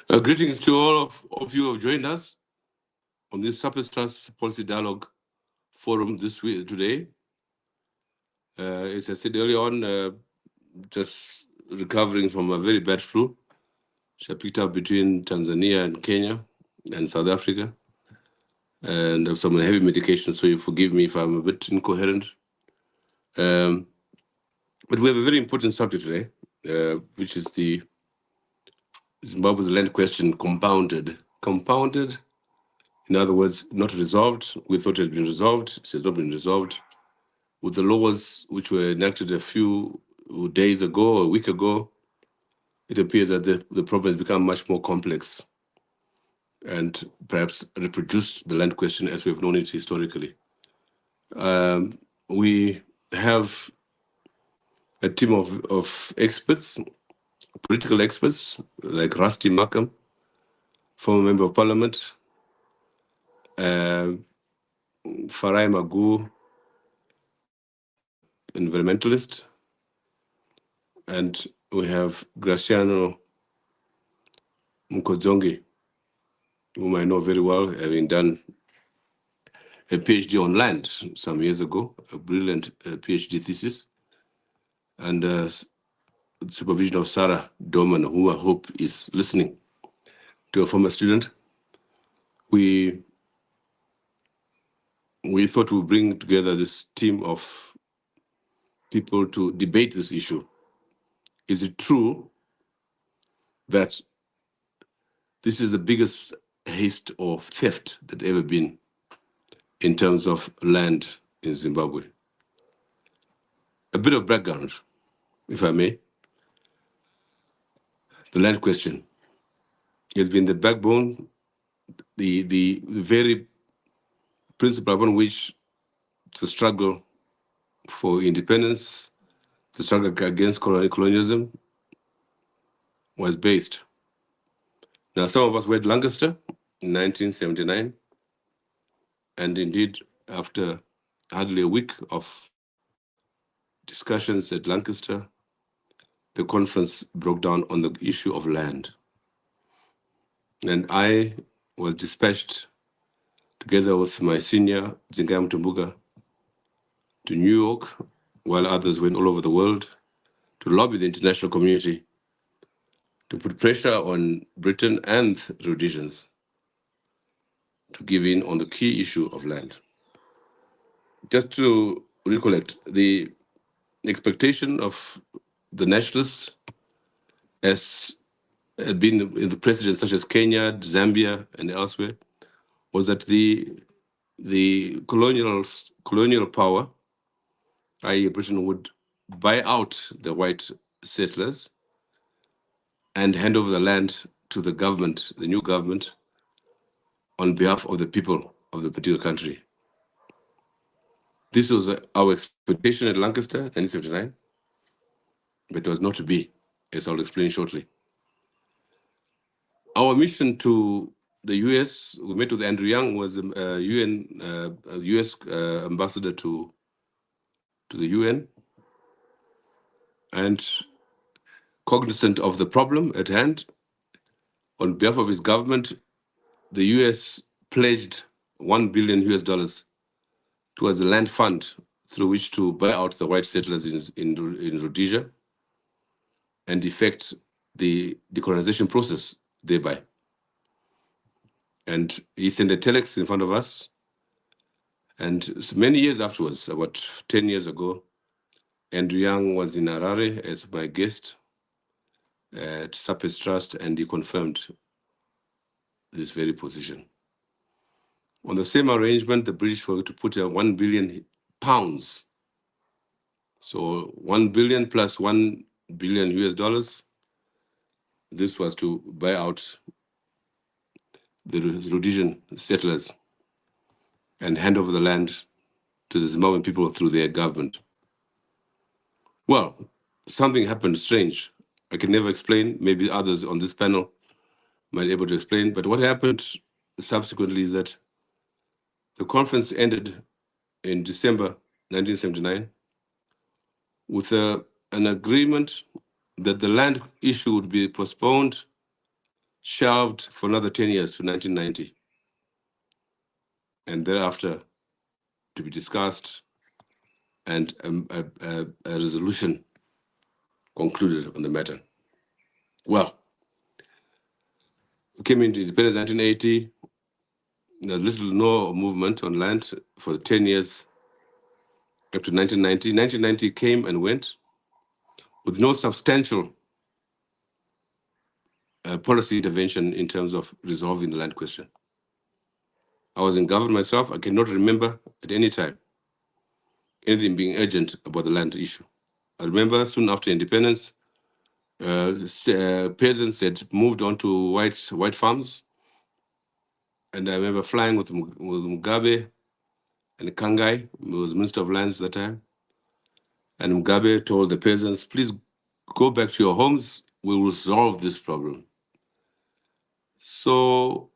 Greetings to all of you who have joined us on this Surplus Trust Policy Dialogue Forum today. As I said earlier on, just recovering from a very bad flu, which I picked up between Tanzania and Kenya and South Africa. And I have some heavy medication, so you forgive me if I'm a bit incoherent. But we have a very important subject today, which is the Zimbabwe's land question compounded. Compounded, in other words, not resolved. We thought it had been resolved. It has not been resolved. With the laws which were enacted a few days ago, a week ago, it appears that the problem has become much more complex and perhaps reproduced the land question as we've known it historically. We have a team of experts, political experts, like Rusty Markham, former Member of Parliament, Farai Magu, environmentalist, and we have Graciano Mkodzongi, whom I know very well, having done a PhD on land some years ago, a brilliant PhD thesis, and supervision of Sarah Dorman, who I hope is listening, to a former student. We thought we'd bring together this team of people to debate this issue. Is it true that this is the biggest heist or theft that ever been in terms of land in Zimbabwe? A bit of background, if I may. The land question has been the backbone, the very principle upon which the struggle for independence, the struggle against colonialism was based. Now, some of us were at Lancaster in 1979, and indeed, after hardly a week of discussions at Lancaster, the conference broke down on the issue of land. And I was dispatched together with my senior, Zingam Tumbuga, to New York, while others went all over the world to lobby the international community to put pressure on Britain and the Rhodesians to give in on the key issue of land. Just to recollect, the expectation of the nationalists, as had been in the precedents such as Kenya, Zambia, and elsewhere, was that the colonial power, i.e. Britain, would buy out the white settlers and hand over the land to the government, the new government, on behalf of the people of the particular country. This was our expectation at Lancaster, 1979, but it was not to be, as I'll explain shortly. Our mission to the US, we met with Andrew Young, who was a US ambassador to the UN, and cognizant of the problem at hand, on behalf of his government, the US pledged $1 billion towards a land fund through which to buy out the white settlers in Rhodesia and effect the decolonization process thereby. And he sent a telex in front of us. And many years afterwards, about 10 years ago, Andrew Young was in Harare as my guest at Surplus Trust, and he confirmed this very position. On the same arrangement, the British were to put £1 billion. So 1 billion plus $1 billion. This was to buy out the Rhodesian settlers and hand over the land to the Zimbabwean people through their government. Well, something happened strange. I can never explain. Maybe others on this panel might be able to explain. But what happened subsequently is that the conference ended in December 1979 with an agreement that the land issue would be postponed, shelved for another 10 years to 1990, and thereafter to be discussed and a resolution concluded on the matter. Well, we came into independence in 1980. There's little no movement on land for 10 years up to 1990. 1990 came and went with no substantial policy intervention in terms of resolving the land question. I was in government myself. I cannot remember at any time anything being urgent about the land issue. I remember soon after independence, peasants had moved on to white farms, and I remember flying with Mugabe and Kangai, who was Minister of Lands at that time. And Mugabe told the peasants, please go back to your homes, we will solve this problem. So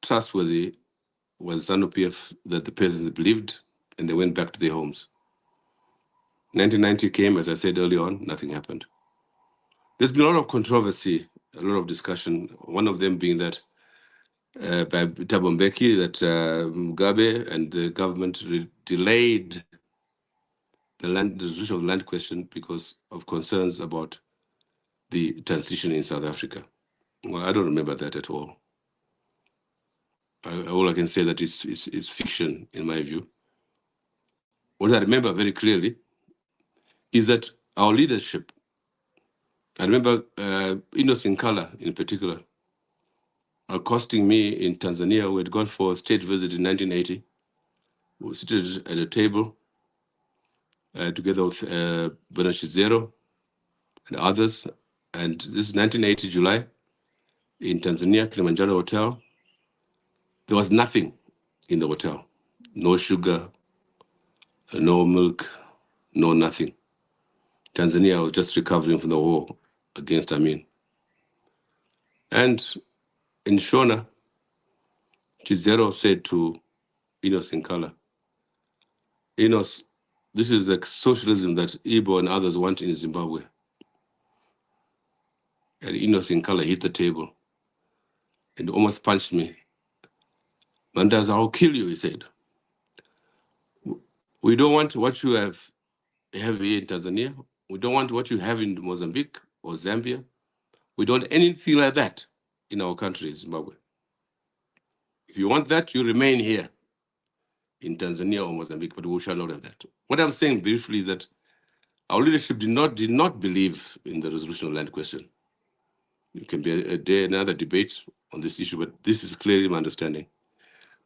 trustworthy was ZANU-PF that the peasants believed, and they went back to their homes. 1990 came, as I said earlier on, nothing happened. There's been a lot of controversy, a lot of discussion, one of them being that by Thabo Mbeki, that Mugabe and the government delayed the resolution of the land question because of concerns about the transition in South Africa. Well, I don't remember that at all. All I can say that it's fiction, in my view. What I remember very clearly is that our leadership, I remember Innocent Kala in particular, accosting me in Tanzania, who had gone for a state visit in 1980. We were seated at a table together with Bernard Shizero and others. And this is 1980 July in Tanzania, Kilimanjaro Hotel. There was nothing in the hotel. No sugar, no milk, no nothing. Tanzania was just recovering from the war against Amin. And in Shona, Chizero said to Enos Nkala, Enos, this is the socialism that Igbo and others want in Zimbabwe. And Enos Nkala hit the table and almost punched me. Mandaza, I'll kill you, he said. We don't want what you have here in Tanzania. We don't want what you have in Mozambique or Zambia. We don't want anything like that in our country, Zimbabwe. If you want that, you remain here in Tanzania or Mozambique, but we shall not have that. What I'm saying briefly is that our leadership did not believe in the resolution of land question. It can be another debate on this issue, but this is clearly my understanding.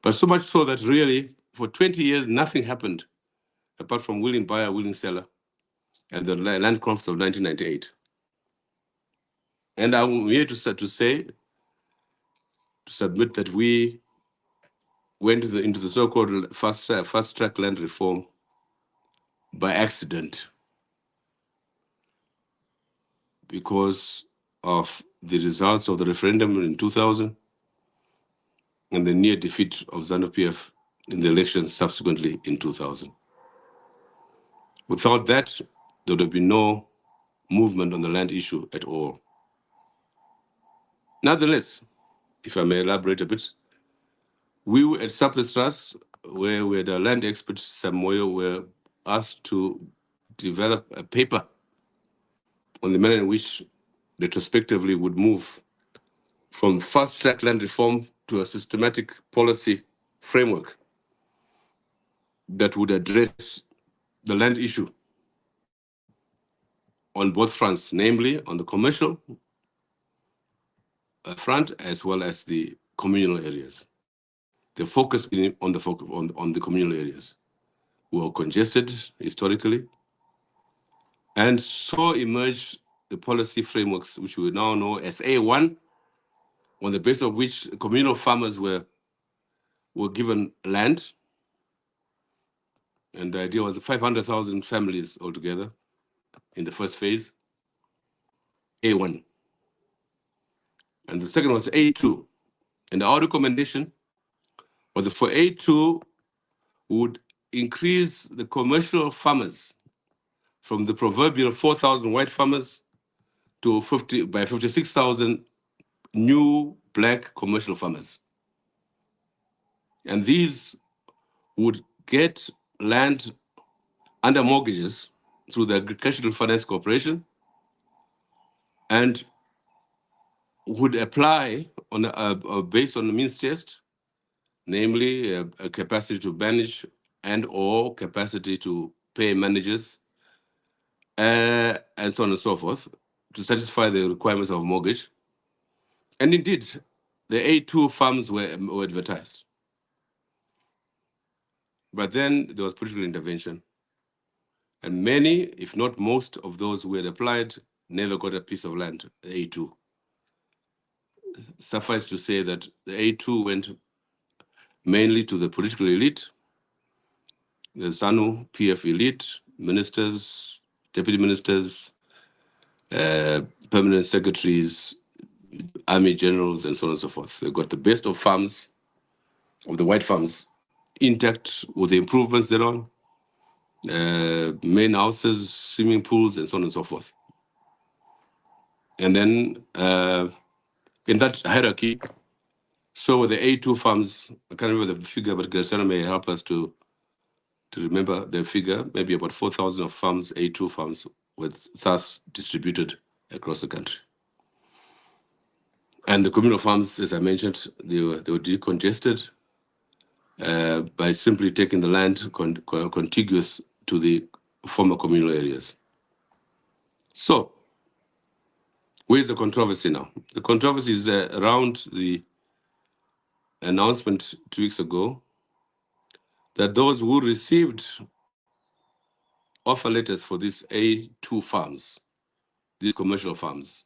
But so much so that really, for 20 years, nothing happened apart from willing buyer, willing seller, and the land conflict of 1998. And I'm here to submit that we went into the so-called fast-track land reform by accident because of the results of the referendum in 2000 and the near defeat of ZANU-PF in the elections subsequently in 2000. Without that, there would have been no movement on the land issue at all. Nonetheless, if I may elaborate a bit, we were at Surplus Trust, where we had a land expert, Samoyo, were asked to develop a paper on the manner in which retrospectively would move from fast-track land reform to a systematic policy framework that would address the land issue on both fronts, namely on the commercial front as well as the communal areas. The focus being on the communal areas. We were congested historically, and so emerged the policy frameworks which we now know as A1, on the basis of which communal farmers were given land. And the idea was 500,000 families altogether in the first phase, A1. And the second was A2. And our recommendation was that for A2, we would increase the commercial farmers from the proverbial 4,000 white farmers to 56,000 new black commercial farmers. And these would get land under mortgages through the Agricultural Finance Corporation and would apply on based on the means test, namely a capacity to manage and or capacity to pay managers, and so on and so forth, to satisfy the requirements of mortgage. And indeed, the A2 farms were advertised. But then there was political intervention. And many, if not most, of those who had applied never got a piece of land, the A2. Suffice to say that the A2 went mainly to the political elite, the ZANU PF elite, ministers, deputy ministers, permanent secretaries, army generals, and so on and so forth. They got the best of farms, of the white farms, intact with the improvements thereon, main houses, swimming pools, and so on and so forth. And then in that hierarchy, so were the A2 farms. I can't remember the figure, but Graciano may help us to remember the figure. Maybe about 4,000 of farms, A2 farms, were thus distributed across the country. And the communal farms, as I mentioned, they were decongested by simply taking the land contiguous to the former communal areas. So, where's the controversy now? The controversy is around the announcement 2 weeks ago that those who received offer letters for these A2 farms, these commercial farms,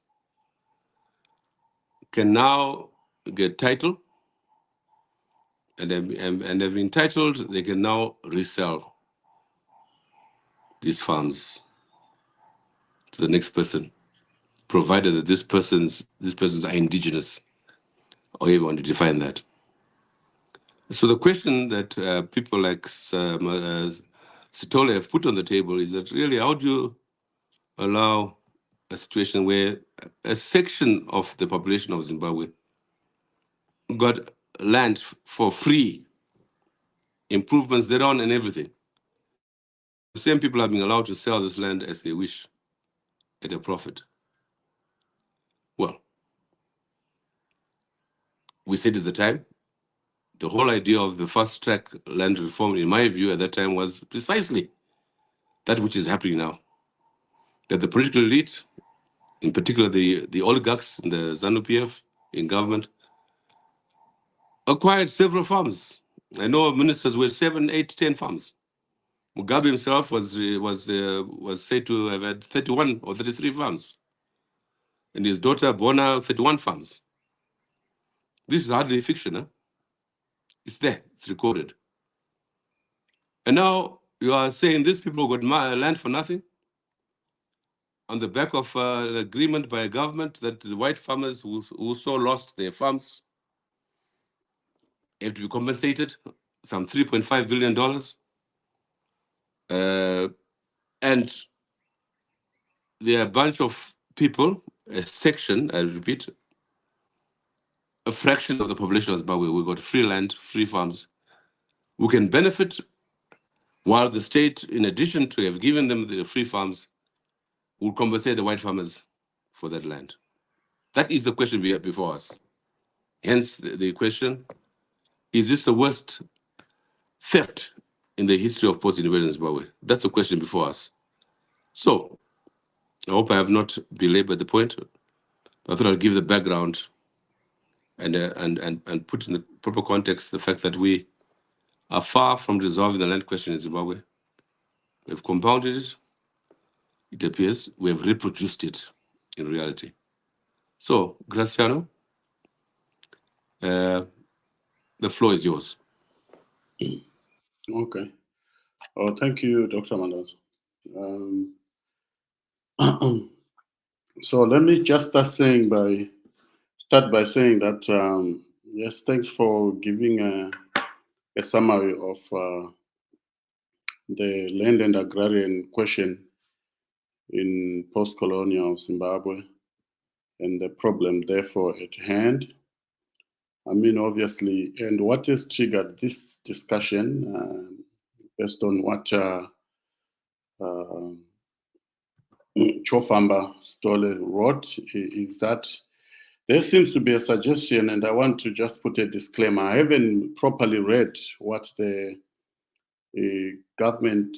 can now get title, and they've been entitled, they can now resell these farms to the next person, provided that these persons are indigenous, or you want to define that. So the question that people like Sitole have put on the table is that really, how do you allow a situation where a section of the population of Zimbabwe got land for free, improvements thereon and everything? The same people are being allowed to sell this land as they wish at a profit. Well, we said at the time, the whole idea of the fast track land reform, in my view, at that time was precisely that which is happening now. That the political elite, in particular the oligarchs in the ZANU-PF in government, acquired several farms. I know ministers were 7, 8, 10 farms. Mugabe himself was said to have had 31 or 33 farms, and his daughter Bona 31 farms. This is hardly fiction, huh? It's there, it's recorded. And now you are saying these people got land for nothing on the back of an agreement by a government that the white farmers who so lost their farms have to be compensated, some $3.5 billion. And there are a bunch of people, a section, I repeat, a fraction of the population of Zimbabwe, we got free land, free farms, who can benefit, while the state, in addition to have given them the free farms, will compensate the white farmers for that land. That is the question we have before us. Hence the question, is this the worst theft in the history of post-independence Zimbabwe? That's the question before us. So, I hope I have not belabored the point. I thought I'd give the background and put in the proper context the fact that we are far from resolving the land question in Zimbabwe. We've compounded it. It appears we have reproduced it in reality. So, Graciano, the floor is yours. Okay. Oh, thank you, Dr. Mandas. So let me just start by saying that yes, thanks for giving a summary of the land and agrarian question in post-colonial Zimbabwe. and the problem therefore at hand. I mean, obviously, and what has triggered this discussion, based on what Chofamba Stole wrote, is that there seems to be a suggestion, and I want to just put a disclaimer. I haven't properly read what the government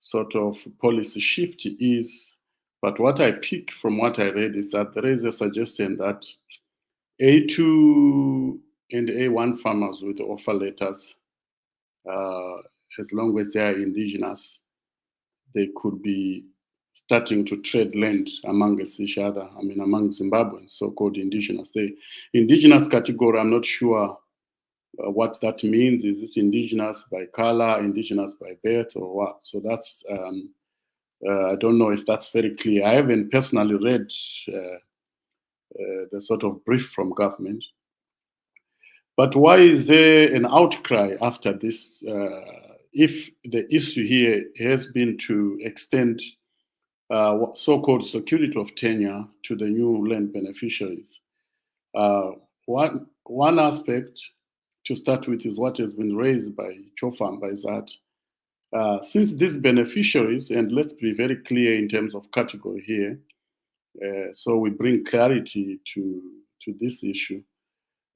sort of policy shift is, but what I pick from what I read is that there is a suggestion that A2 and A1 farmers with offer letters, as long as they are indigenous, they could be starting to trade land amongst each other. I mean, among Zimbabweans, so-called indigenous. The indigenous category, I'm not sure what that means. Is this indigenous by color, indigenous by birth, or what? So that's, I don't know if that's very clear. I haven't personally read the sort of brief from government. But why is there an outcry after this? If the issue here has been to extend so-called security of tenure to the new land beneficiaries. One aspect to start with is what has been raised by Chofamba, is that since these beneficiaries, and let's be very clear in terms of category here, so we bring clarity to this issue.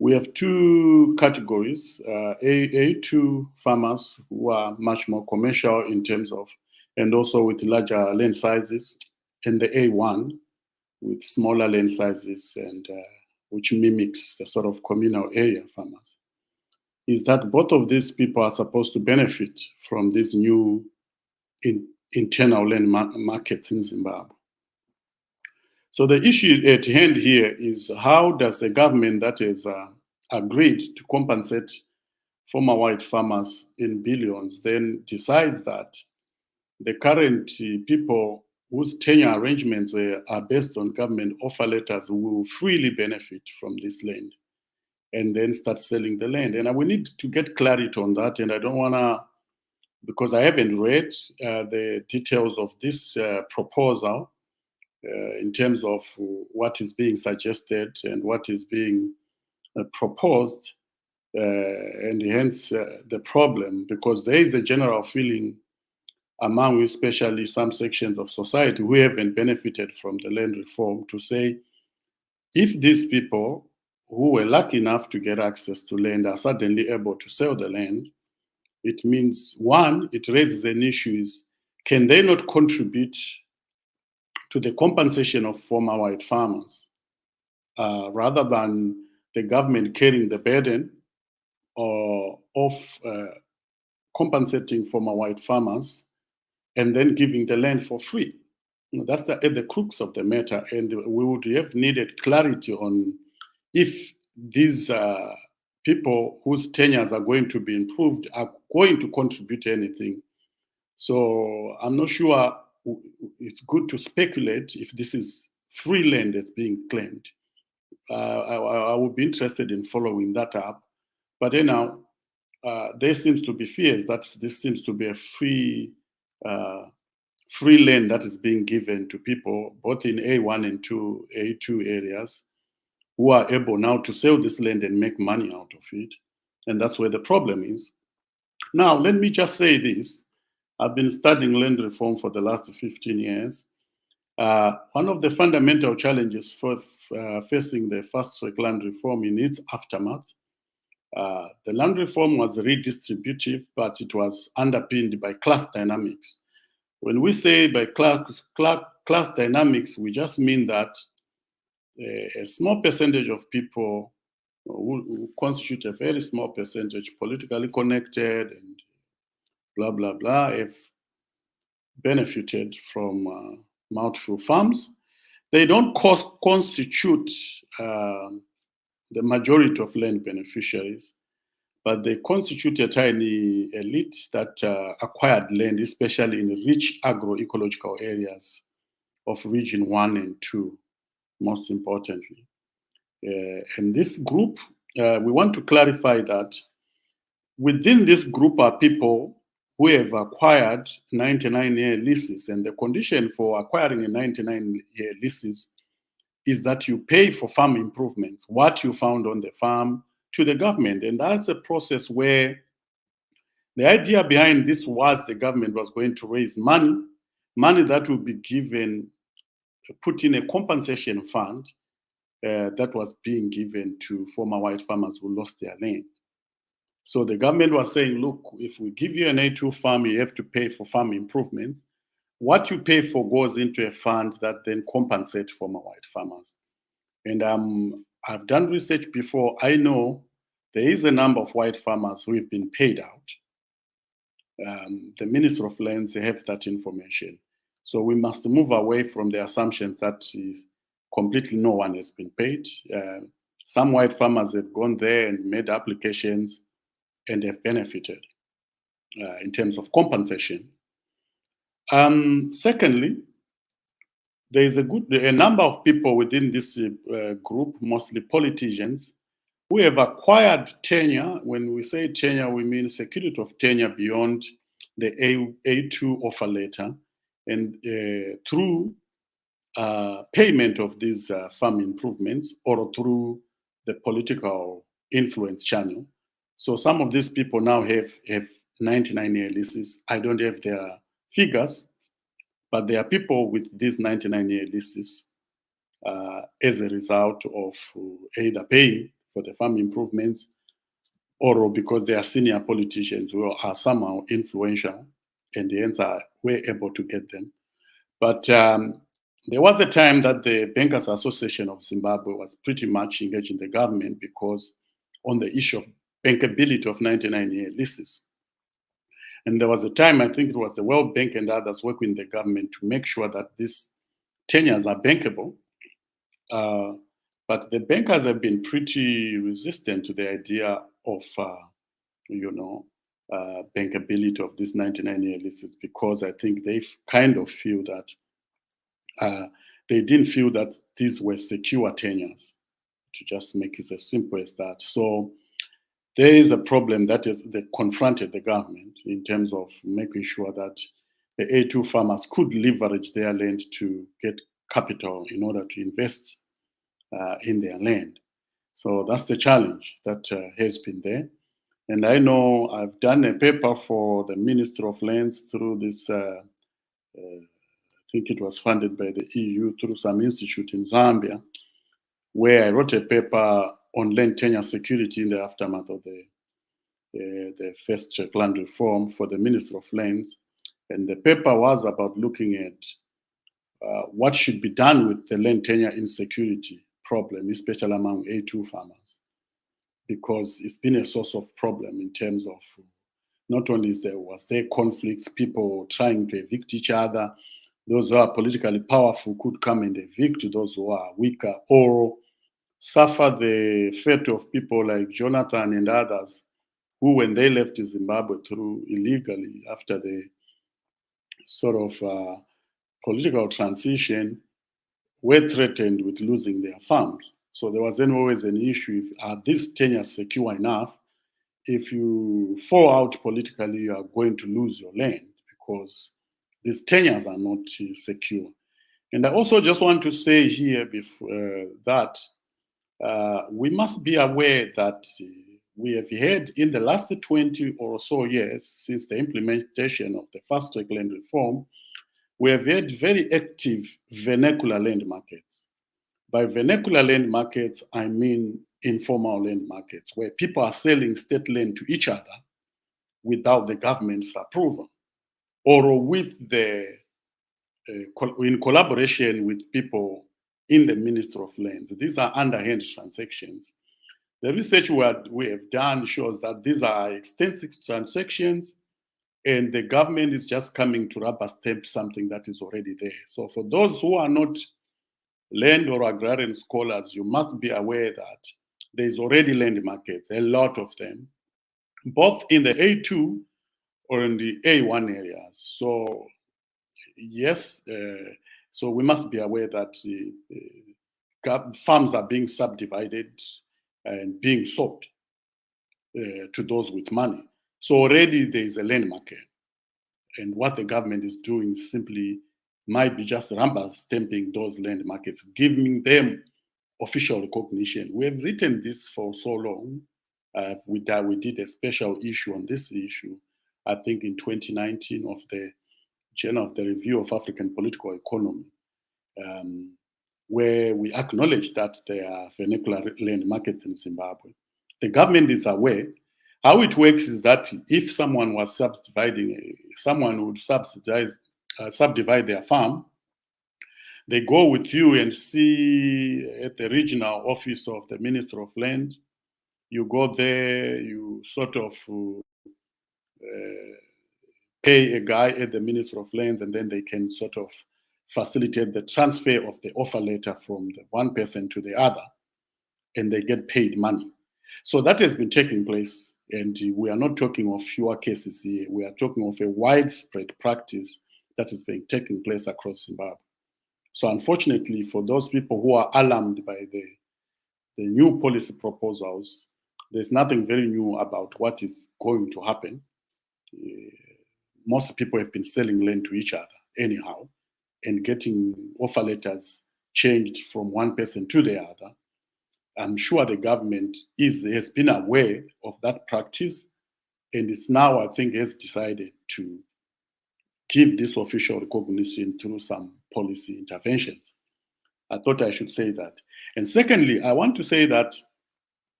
We have two categories, A2 farmers who are much more commercial in terms of, and also with larger land sizes, and the A1 with smaller land sizes, and which mimics the sort of communal area farmers. Is that both of these people are supposed to benefit from these new internal land markets in Zimbabwe. So the issue at hand here is, how does the government that has agreed to compensate former white farmers in billions then decides that the current people whose tenure arrangements are based on government offer letters will freely benefit from this land, and then start selling the land? And we need to get clarity on that, and I don't want to, because I haven't read the details of this proposal in terms of what is being suggested and what is being proposed, and hence the problem, because there is a general feeling among especially some sections of society who haven't benefited from the land reform to say, if these people who were lucky enough to get access to land are suddenly able to sell the land, it means, one, it raises an issue, is can they not contribute to the compensation of former white farmers, rather than the government carrying the burden of compensating former white farmers and then giving the land for free? That's at the crux of the matter, and we would have needed clarity on if these people whose tenures are going to be improved are going to contribute anything. So I'm not sure it's good to speculate if this is free land that's being claimed. I would be interested in following that up. But anyhow, there seems to be fears that this seems to be a free land that is being given to people both in A1 and A2 areas, who are able now to sell this land and make money out of it. And that's where the problem is. Now, let me just say this. I've been studying land reform for the last 15 years. One of the fundamental challenges for facing the fast-track land reform in its aftermath, the land reform was redistributive, but it was underpinned by class dynamics. When we say by class dynamics, we just mean that a small percentage of people who constitute a very small percentage, politically connected and blah, blah, blah, have benefited from mouthful farms. They don't constitute the majority of land beneficiaries, but they constitute a tiny elite that acquired land, especially in rich agroecological areas of region 1 and 2, most importantly. And this group, we want to clarify that within this group are people who have acquired 99-year leases, and the condition for acquiring a 99-year leases is that you pay for farm improvements, what you found on the farm, to the government. And that's a process where the idea behind this was the government was going to raise money that would be given, put in a compensation fund that was being given to former white farmers who lost their land. So the government was saying, look, if we give you an A2 farm, you have to pay for farm improvements. What you pay for goes into a fund that then compensates former white farmers. And I've done research before. I know there is a number of white farmers who have been paid out. The Minister of Lands, they have that information. So we must move away from the assumptions that completely no one has been paid. Some white farmers have gone there and made applications and have benefited in terms of compensation. Secondly, there is a number of people within this group, mostly politicians, who have acquired tenure. When we say tenure, we mean security of tenure beyond the A2 offer letter, and through payment of these farm improvements or through the political influence channel. So some of these people now have 99-year leases. I don't have their figures, but there are people with these 99-year leases as a result of either paying for the farm improvements or because they are senior politicians who are somehow influential and hence were able to get them. But there was a time that the Bankers Association of Zimbabwe was pretty much engaged in the government because on the issue of bankability of 99-year leases. And there was a time, I think it was the World Bank and others working with the government to make sure that these tenures are bankable. But the bankers have been pretty resistant to the idea of, bankability of these 99-year leases because I think they kind of feel that they didn't feel that these were secure tenures, to just make it as simple as that. So there is a problem that confronted the government in terms of making sure that the A2 farmers could leverage their land to get capital in order to invest in their land. So that's the challenge that has been there. And I know I've done a paper for the Minister of Lands through this, I think it was funded by the EU through some institute in Zambia, where I wrote a paper on land tenure security in the aftermath of the first check land reform for the Minister of Lands. And the paper was about looking at what should be done with the land tenure insecurity problem, especially among A2 farmers, because it's been a source of problem in terms of not only was there conflicts, people trying to evict each other. Those who are politically powerful could come and evict those who are weaker or suffer the fate of people like Jonathan and others who, when they left Zimbabwe through illegally after the sort of political transition, were threatened with losing their farms. So there was then always an issue, are these tenures secure enough? If you fall out politically, you are going to lose your land because these tenures are not secure. And I also just want to say here that we must be aware that we have had in the last 20 or so years since the implementation of the fast track land reform, we have had very active vernacular land markets. By vernacular land markets, I mean informal land markets where people are selling state land to each other without the government's approval or with in collaboration with people in the Ministry of Lands. These are underhand transactions. The research we have done shows that these are extensive transactions and the government is just coming to rubber stamp something that is already there. So for those who are not land or agrarian scholars, you must be aware that there's already land markets, a lot of them, both in the A2 or in the A1 areas. So yes, so we must be aware that farms are being subdivided and being sold to those with money. So already there is a land market. And what the government is doing is simply might be just rubber stamping those land markets, giving them official recognition. We have written this for so long. We did a special issue on this issue, I think in 2019, of the Journal of the Review of African Political Economy, where we acknowledge that there are vernacular land markets in Zimbabwe. The government is aware. How it works is that if someone was subdividing, someone would subdivide their farm, they go with you and see at the regional office of the Minister of Land. You go there, you sort of pay a guy at the Minister of Lands, and then they can sort of facilitate the transfer of the offer letter from the one person to the other, and they get paid money. So that has been taking place, and we are not talking of fewer cases here. We are talking of a widespread practice that is being taking place across Zimbabwe. So unfortunately, for those people who are alarmed by the new policy proposals, there's nothing very new about what is going to happen. Most people have been selling land to each other anyhow and getting offer letters changed from one person to the other. I'm sure the government has been aware of that practice, and it's now, I think, has decided to give this official recognition through some policy interventions. I thought I should say that. And secondly, I want to say that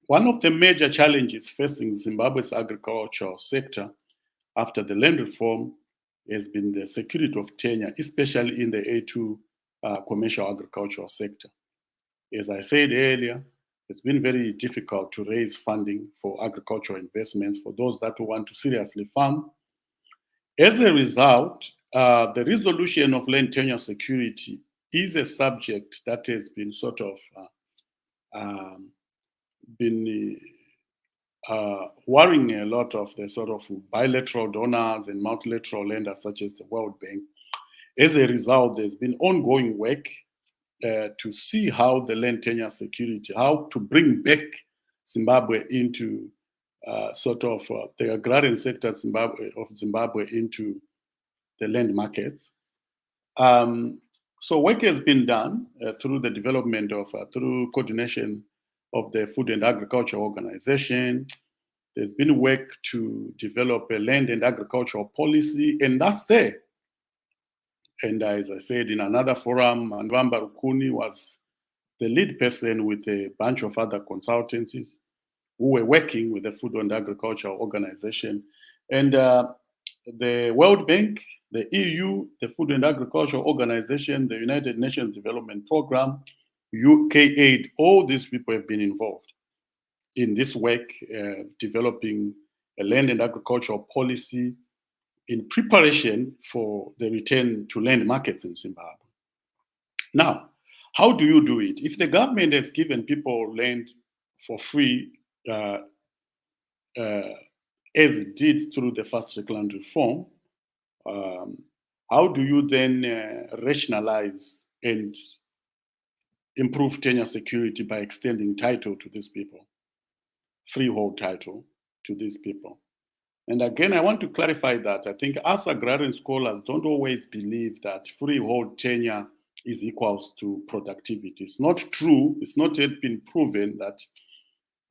one of the major challenges facing Zimbabwe's agricultural sector after the land reform has been the security of tenure, especially in the A2 commercial agricultural sector. As I said earlier, it's been very difficult to raise funding for agricultural investments for those that want to seriously farm. As a result, the resolution of land tenure security is a subject that has been sort of worrying a lot of the sort of bilateral donors and multilateral lenders such as the World Bank. As a result, there's been ongoing work to see how the land tenure security, how to bring back Zimbabwe into the agrarian sector of Zimbabwe into the land markets. So work has been done through the development of, through coordination of the Food and Agriculture Organization. There's been work to develop a land and agricultural policy, and that's there. And as I said in another forum, Anvamba Rukuni was the lead person with a bunch of other consultancies who were working with the Food and Agriculture Organization. And the World Bank, the EU, the Food and Agriculture Organization, the United Nations Development Program, UK Aid, all these people have been involved in this work, developing a land and agricultural policy in preparation for the return to land markets in Zimbabwe. Now, how do you do it? If the government has given people land for free, as it did through the fast track land reform, how do you then rationalize and improve tenure security by extending title to these people, freehold title to these people? And again, I want to clarify that I think us agrarian scholars don't always believe that freehold tenure is equals to productivity. It's not true. It's not yet been proven that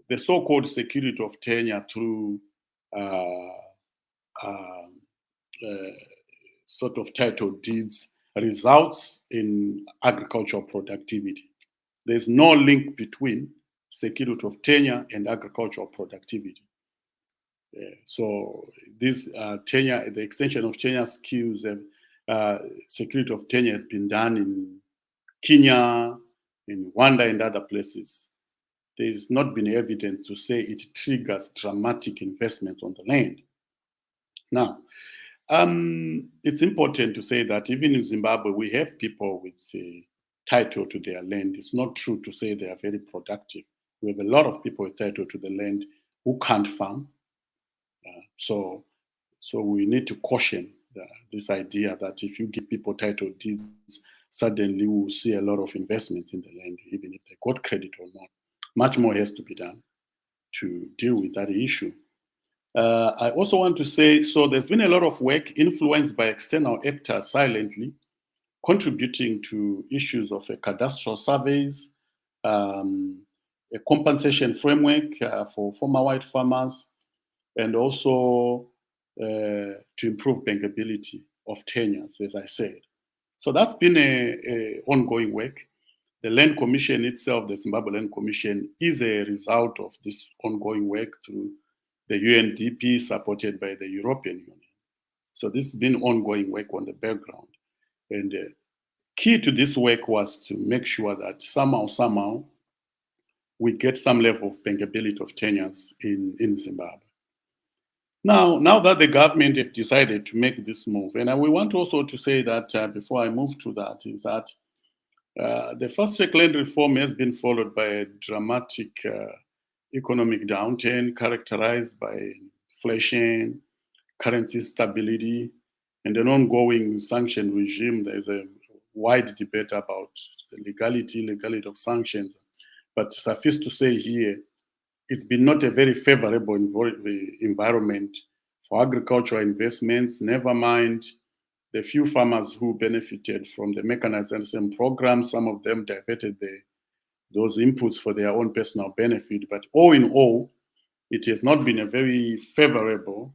the so-called security of tenure through sort of title deeds results in agricultural productivity. There's no link between security of tenure and agricultural productivity. So this tenure, the extension of tenure skills, security of tenure has been done in Kenya, in Rwanda, and other places. There's not been evidence to say it triggers dramatic investment on the land. Now, it's important to say that even in Zimbabwe, we have people with title to their land. It's not true to say they are very productive. We have a lot of people with title to the land who can't farm. So we need to caution this idea that if you give people title deeds, suddenly we will see a lot of investments in the land, even if they got credit or not. Much more has to be done to deal with that issue. I also want to say, so there's been a lot of work influenced by external actors silently contributing to issues of cadastral surveys, a compensation framework for former white farmers, and also to improve bankability of tenures, as I said. So that's been a ongoing work. The Land Commission itself, the Zimbabwe Land Commission, is a result of this ongoing work through the UNDP, supported by the European Union. So this has been ongoing work on the background. And key to this work was to make sure that somehow, we get some level of bankability of tenures in Zimbabwe. Now that the government have decided to make this move, and we want also to say that before I move to that, is that the fast-track land reform has been followed by a dramatic economic downturn characterized by inflation, currency stability, and an ongoing sanction regime. There's a wide debate about the legality of sanctions. But suffice to say here, it's been not a very favorable environment for agricultural investments, never mind the few farmers who benefited from the mechanization program. Some of them diverted those inputs for their own personal benefit. But all in all, it has not been a very favorable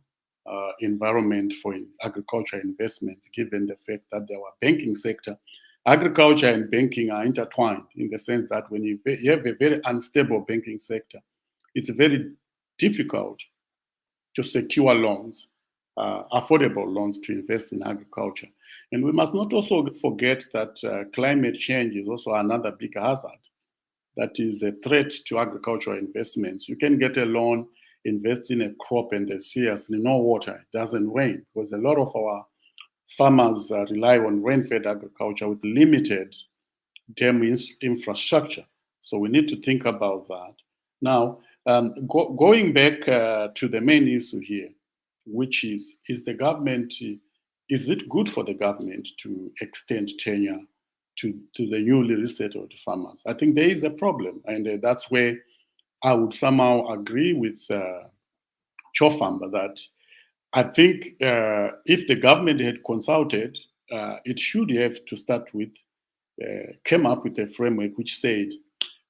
environment for agricultural investments, given the fact that our banking sector, agriculture and banking are intertwined in the sense that when you have a very unstable banking sector, it's very difficult to secure loans, affordable loans to invest in agriculture. And we must not also forget that climate change is also another big hazard that is a threat to agricultural investments. You can get a loan, invest in a crop, and there's seriously no water. It doesn't rain, because a lot of our farmers rely on rain-fed agriculture with limited dam infrastructure. So we need to think about that. Now, going back to the main issue here, which is the government, is it good for the government to extend tenure to the newly resettled farmers? I think there is a problem, and that's where I would somehow agree with Chofamba that I think if the government had consulted, it should have to start with, came up with a framework which said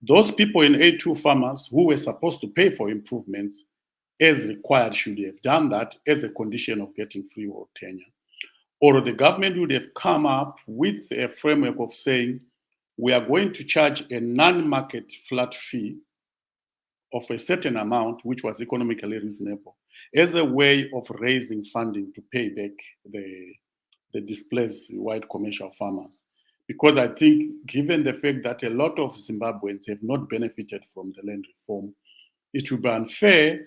those people in A2 farmers who were supposed to pay for improvements as required should have done that as a condition of getting freehold tenure. Or the government would have come up with a framework of saying, we are going to charge a non-market flat fee of a certain amount, which was economically reasonable, as a way of raising funding to pay back the displaced white commercial farmers. Because I think, given the fact that a lot of Zimbabweans have not benefited from the land reform, it would be unfair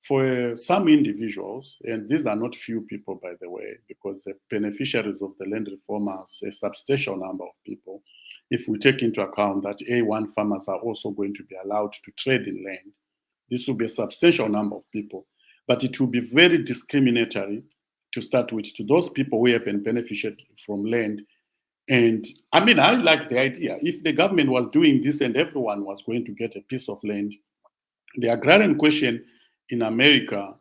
for some individuals, and these are not few people, by the way, because the beneficiaries of the land reform are a substantial number of people. If we take into account that A1 farmers are also going to be allowed to trade in land, this will be a substantial number of people. But it will be very discriminatory to start with to those people who haven't benefited from land. And I mean, I like the idea. If the government was doing this and everyone was going to get a piece of land, the agrarian question in America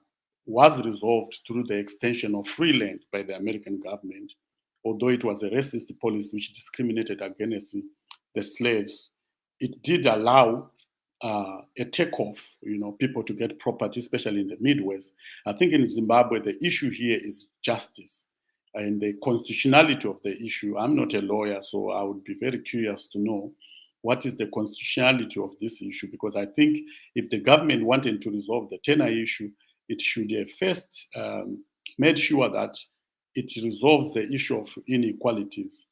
was resolved through the extension of free land by the American government, although it was a racist policy which discriminated against the slaves. It did allow a takeoff, people to get property, especially in the Midwest. I think in Zimbabwe, the issue here is justice and the constitutionality of the issue. I'm not a lawyer, so I would be very curious to know what is the constitutionality of this issue, because I think if the government wanted to resolve the tenure issue, it should have first made sure that it resolves the issue of inequalities.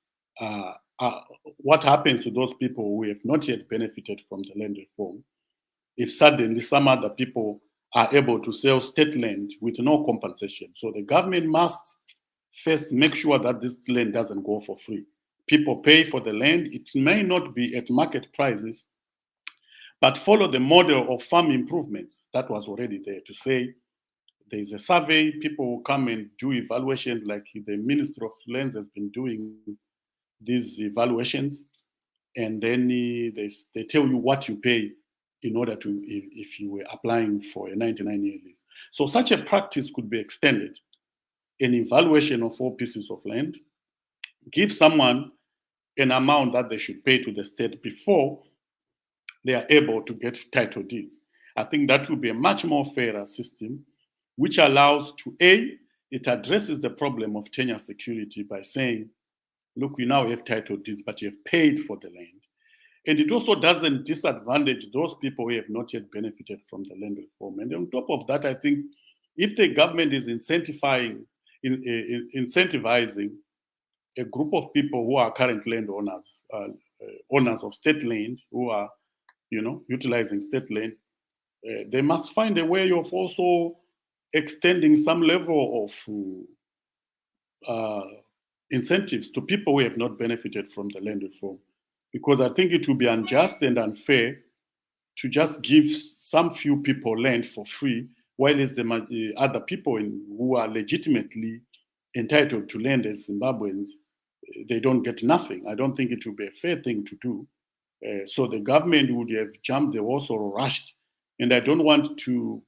What happens to those people who have not yet benefited from the land reform if suddenly some other people are able to sell state land with no compensation? So the government must first make sure that this land doesn't go for free. People pay for the land. It may not be at market prices, but follow the model of farm improvements that was already there, to say there's a survey, people will come and do evaluations, like the Minister of Lands has been doing these evaluations, and then they tell you what you pay in order to, if you were applying for a 99-year lease. So such a practice could be extended. An evaluation of all pieces of land, give someone an amount that they should pay to the state before they are able to get title deeds. I think that will be a much more fairer system, which allows to, it addresses the problem of tenure security by saying, look, we now have title deeds, but you have paid for the land. And it also doesn't disadvantage those people who have not yet benefited from the land reform. And on top of that, I think if the government is incentivizing a group of people who are current landowners, owners of state land, who are, utilizing state land, they must find a way of also extending some level of incentives to people who have not benefited from the land reform. Because I think it will be unjust and unfair to just give some few people land for free, while the other people who are legitimately entitled to land as Zimbabweans, they don't get nothing. I don't think it would be a fair thing to do. So the government would have jumped, they also rushed. And I don't want to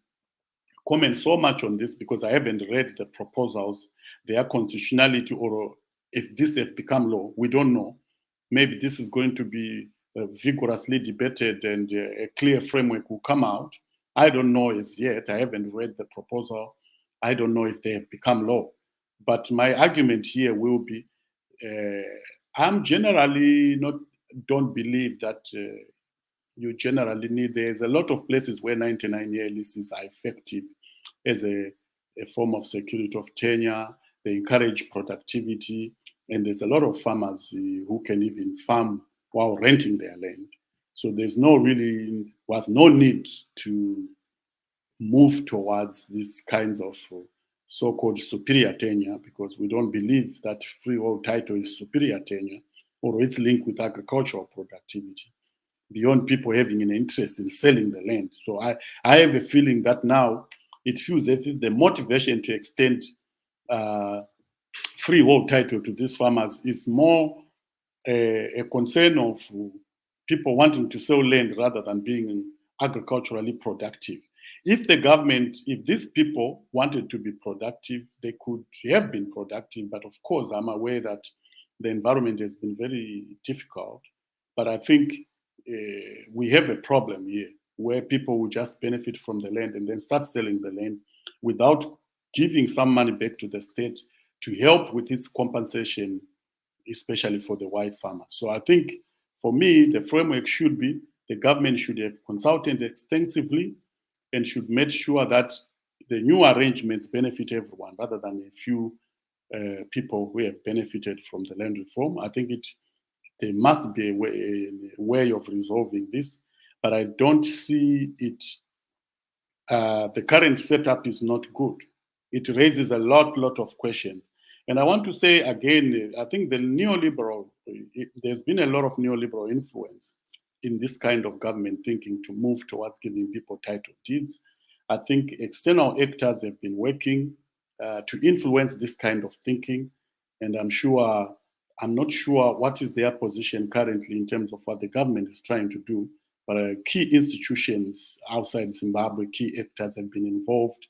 comment so much on this because I haven't read the proposals, their constitutionality, or if this has become law. We don't know. Maybe this is going to be vigorously debated and a clear framework will come out. I don't know as yet. I haven't read the proposal. I don't know if they have become law. But my argument here will be, I'm generally don't believe that you generally need, there's a lot of places where 99-year leases are effective as a form of security of tenure. They encourage productivity, and there's a lot of farmers who can even farm while renting their land. So was no need to move towards these kinds of so-called superior tenure, because we don't believe that freehold title is superior tenure, or it's linked with agricultural productivity, beyond people having an interest in selling the land. So I have a feeling that now it feels as if the motivation to extend freehold title to these farmers is more a concern of people wanting to sell land rather than being agriculturally productive. If these people wanted to be productive, they could have been productive. But of course, I'm aware that the environment has been very difficult. But I think we have a problem here where people will just benefit from the land and then start selling the land without giving some money back to the state to help with its compensation, especially for the white farmers. So I think, for me, the framework should be the government should have consulted extensively and should make sure that the new arrangements benefit everyone rather than a few people who have benefited from the land reform. I think there must be a way of resolving this, but I don't see it. The current setup is not good. It raises a lot of questions. And I want to say again, I think there's been a lot of neoliberal influence in this kind of government thinking to move towards giving people title deeds. I think external actors have been working to influence this kind of thinking. And I'm not sure what is their position currently in terms of what the government is trying to do. But key institutions outside Zimbabwe, key actors have been involved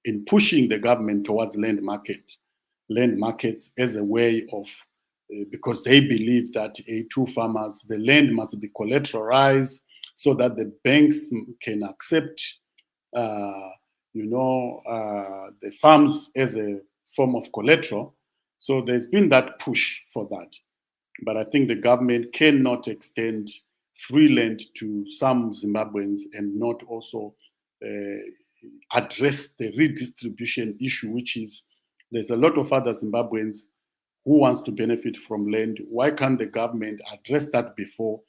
in pushing the government towards land markets as a way of, because they believe that A2 farmers, the land must be collateralized so that the banks can accept, the farms as a form of collateral. So there's been that push for that. But I think the government cannot extend free land to some Zimbabweans and not also address the redistribution issue, which is there's a lot of other Zimbabweans who wants to benefit from land. Why can't the government address that before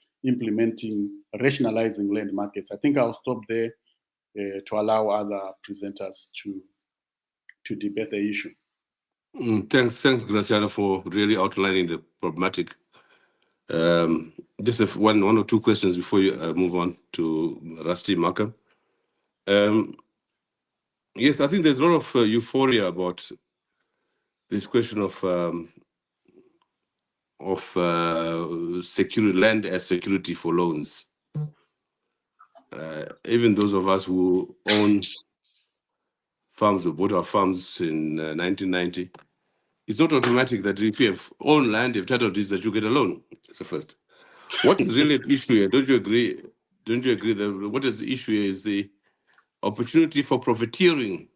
rationalizing land markets? I think I'll stop there to allow other presenters to debate the issue. Thanks, Graciano, for really outlining the problematic. Just one or two questions before you move on to Rusty Markham. Yes, I think there's a lot of euphoria about this question of security, land as security for loans. Even those of us who own farms, who bought our farms in 1990, it's not automatic that if you have own land, you've title deeds, that you get a loan. That's the first. What is really at issue here? Don't you agree? Don't you agree that what is the issue here is the opportunity for profiteering?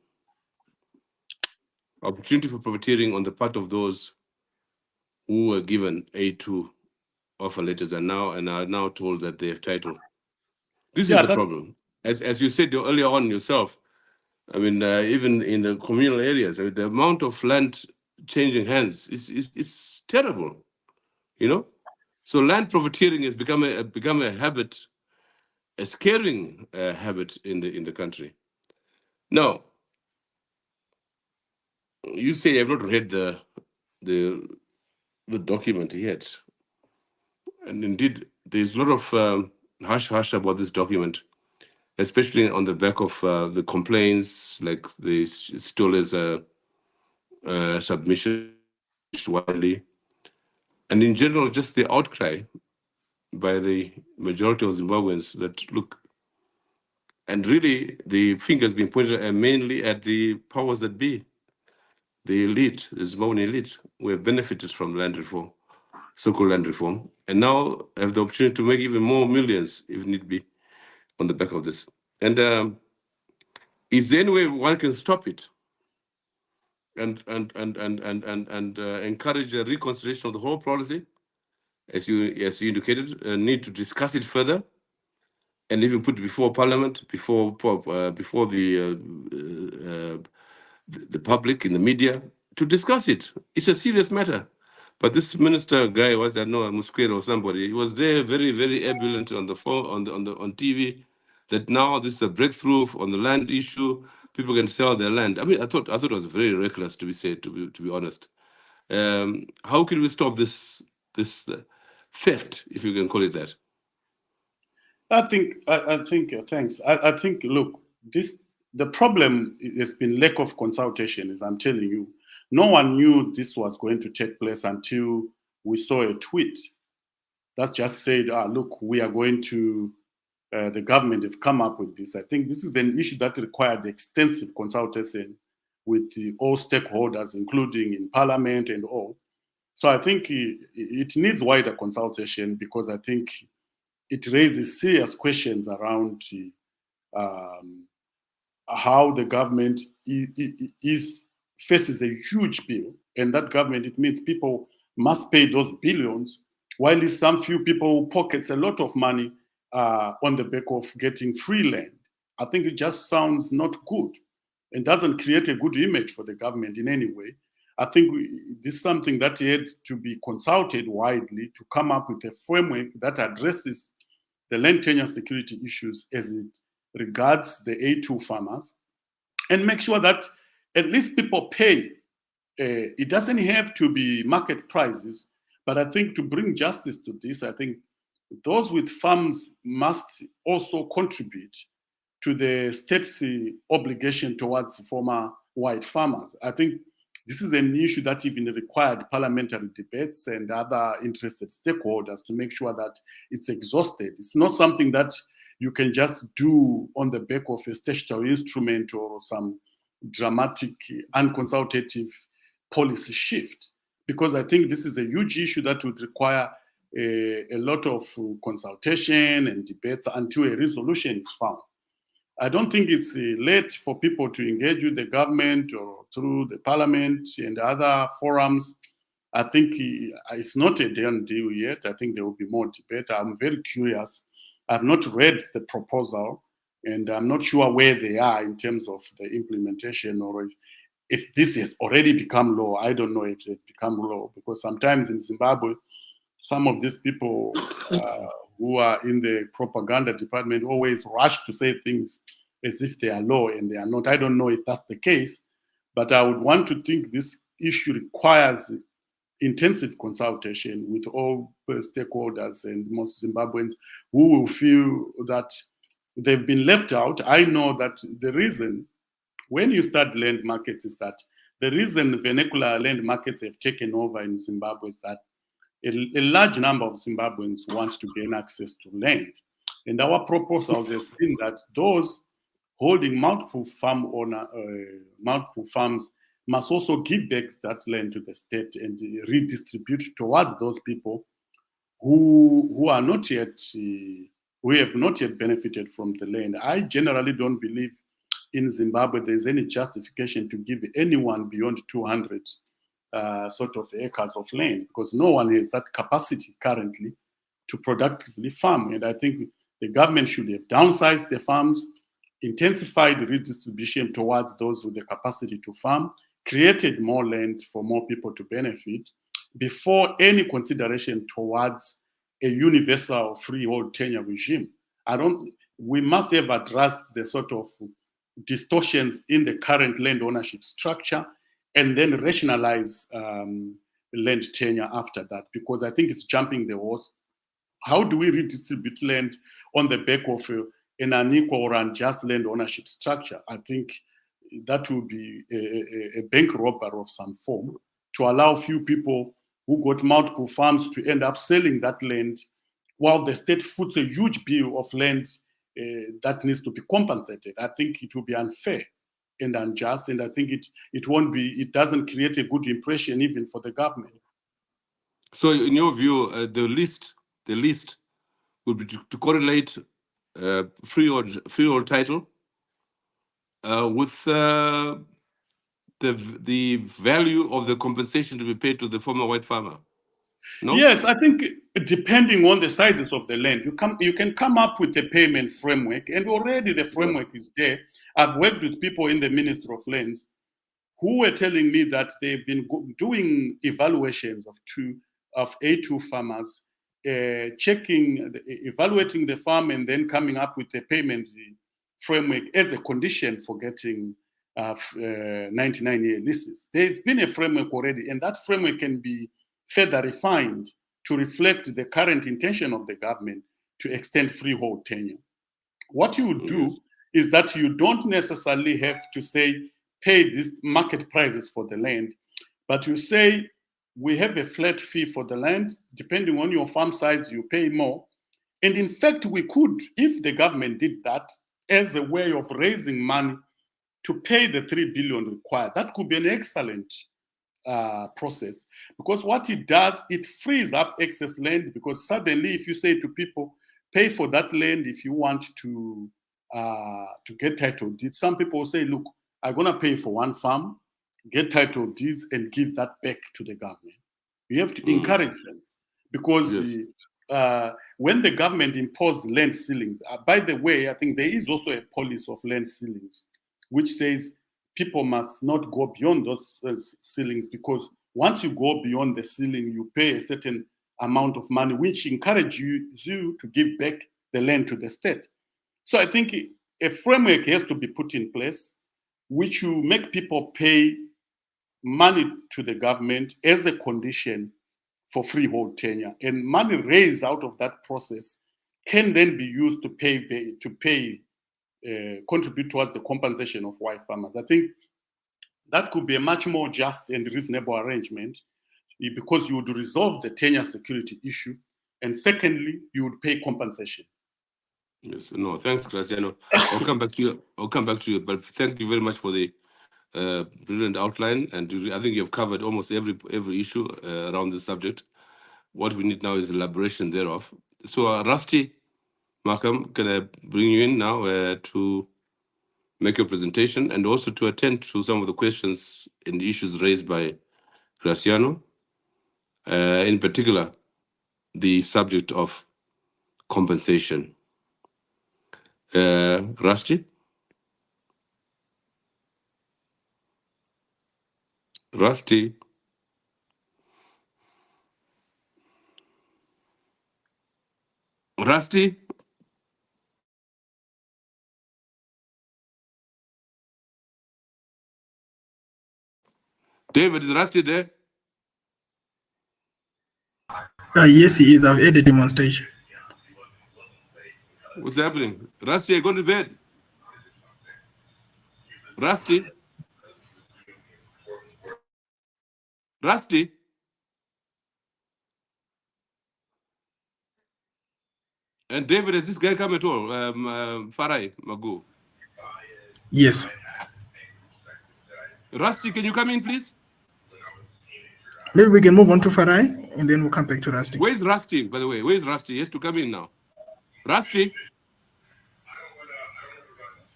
Opportunity for profiteering on the part of those who were given A2 offer letters and are now told that they have title. This is the problem. As you said earlier on yourself, I mean, even in the communal areas, I mean, the amount of land changing hands is terrible, you know. So land profiteering has become a habit, a scaring habit in the country. Now, you say you have not read the document yet, and indeed, there's a lot of hush about this document, especially on the back of the complaints, like the Stoller's submission widely, and in general, just the outcry by the majority of Zimbabweans that look, and really the fingers being pointed mainly at the powers that be, the elite, the Zimbabwean elite, who have benefited from land reform, so-called land reform, and now have the opportunity to make even more millions, if need be, on the back of this. And is there any way one can stop it and encourage a reconsideration of the whole policy, as you indicated, need to discuss it further, and even put it before Parliament, before the public in the media to discuss it? It's a serious matter. But this minister guy, was I know Musquero or somebody, he was there very, very ebullient on the phone, on TV, that now this is a breakthrough on the land issue. People can sell their land. I mean, I thought it was very reckless, to be honest. How can we stop this theft, if you can call it that? I think. Thanks. I think. Look, the problem has been lack of consultation. As I'm telling you, no one knew this was going to take place until we saw a tweet that just said, look, we are going to. The government have come up with this. I think this is an issue that required extensive consultation with all stakeholders, including in Parliament and all. So I think it needs wider consultation, because I think it raises serious questions around how the government faces a huge bill, and that government, it means people must pay those billions, while some few people pockets a lot of money on the back of getting free land. I think it just sounds not good and doesn't create a good image for the government in any way. I think this is something that needs to be consulted widely to come up with a framework that addresses the land tenure security issues as it regards the A2 farmers, and make sure that at least people pay. It doesn't have to be market prices, but I think to bring justice to this, I think those with farms must also contribute to the state's obligation towards former white farmers. I think this is an issue that even required parliamentary debates and other interested stakeholders to make sure that it's exhausted. It's not something that you can just do on the back of a statutory instrument or some dramatic, unconsultative policy shift, because I think this is a huge issue that would require a lot of consultation and debates until a resolution is found. I don't think it's late for people to engage with the government or through the parliament and other forums. I think it's not a done deal yet. I think there will be more debate. I'm very curious. I've not read the proposal, and I'm not sure where they are in terms of the implementation, or if this has already become law. I don't know if it's become law, because sometimes in Zimbabwe, some of these people who are in the propaganda department always rush to say things as if they are law, and they are not. I don't know if that's the case, but I would want to think this issue requires intensive consultation with all stakeholders and most Zimbabweans who will feel that they've been left out. I know that the reason when you start land markets is that the reason vernacular land markets have taken over in Zimbabwe is that a large number of Zimbabweans want to gain access to land. And our proposals has been that those holding multiple farms must also give back that land to the state and redistribute towards those people who are not yet, who have not yet benefited from the land. I generally don't believe in Zimbabwe there's any justification to give anyone beyond 200 sort of acres of land, because no one has that capacity currently to productively farm. And I think the government should have downsized the farms, intensified the redistribution towards those with the capacity to farm, created more land for more people to benefit, before any consideration towards a universal freehold tenure regime. We must have addressed the sort of distortions in the current land ownership structure and then rationalize land tenure after that, because I think it's jumping the horse. How do we redistribute land on the back of an unequal or unjust land ownership structure? I think that will be a bank robber of some form, to allow few people who got multiple farms to end up selling that land, while the state foots a huge bill of land that needs to be compensated. I think it will be unfair and unjust, and I think it doesn't create a good impression even for the government. So, in your view, the least would be to correlate freehold title with the value of the compensation to be paid to the former white farmer. No? Yes, I think depending on the sizes of the land, you can come up with a payment framework, and already the framework is there. I've worked with people in the Ministry of Lands who were telling me that they've been doing evaluations of A2 farmers, evaluating the farm, and then coming up with a payment framework as a condition for getting 99-year leases. There's been a framework already, and that framework can be further refined to reflect the current intention of the government to extend freehold tenure. What you would do is that you don't necessarily have to say, pay these market prices for the land, but you say, we have a flat fee for the land. Depending on your farm size, you pay more. And in fact, we could, if the government did that as a way of raising money to pay the 3 billion required, that could be an excellent process, because what it does, it frees up excess land. Because suddenly, if you say to people, pay for that land if you want to get title deeds, some people will say, look, I'm going to pay for one farm, get title deeds, and give that back to the government. You have to encourage them, because when the government imposed land ceilings, by the way, I think there is also a policy of land ceilings, which says people must not go beyond those ceilings, because once you go beyond the ceiling, you pay a certain amount of money, which encourages you to give back the land to the state. So I think a framework has to be put in place, which will make people pay money to the government as a condition for freehold tenure, and money raised out of that process can then be used to contribute towards the compensation of white farmers. I think that could be a much more just and reasonable arrangement, because you would resolve the tenure security issue, and secondly, you would pay compensation. Yes, no, thanks, Graziano. I'll come back to you. But thank you very much for the brilliant outline, and I think you have covered almost every issue around this subject. What we need now is elaboration thereof. So, Rusty, Malcolm, can I bring you in now to make your presentation and also to attend to some of the questions and issues raised by Graziano, in particular, the subject of compensation. Rusty? Rusty? Rusty? David, is Rusty there? Yes, he is. I've had a demonstration. What's happening? Rusty, are you going to bed? Rusty? Rusty? And David, has this guy come at all? Farai Magu? Yes. Rusty, can you come in, please? Maybe we can move on to Farai and then we'll come back to Rusty. Where's Rusty, by the way? Where's Rusty? He has to come in now. Rusty?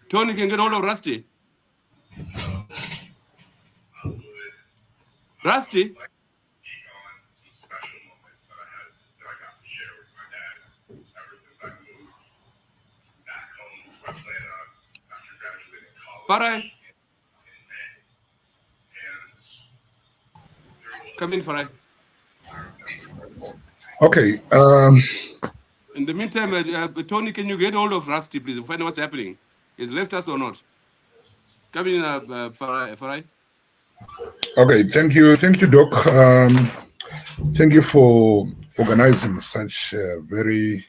Tony can get hold of Rusty. Rusty? Farai? Come in, Farai. Okay. In the meantime, Tony, can you get hold of Rusty, please, and find out what's happening? He's left us or not? Come in, Farai. Okay. Thank you, Doc. Thank you for organizing such a very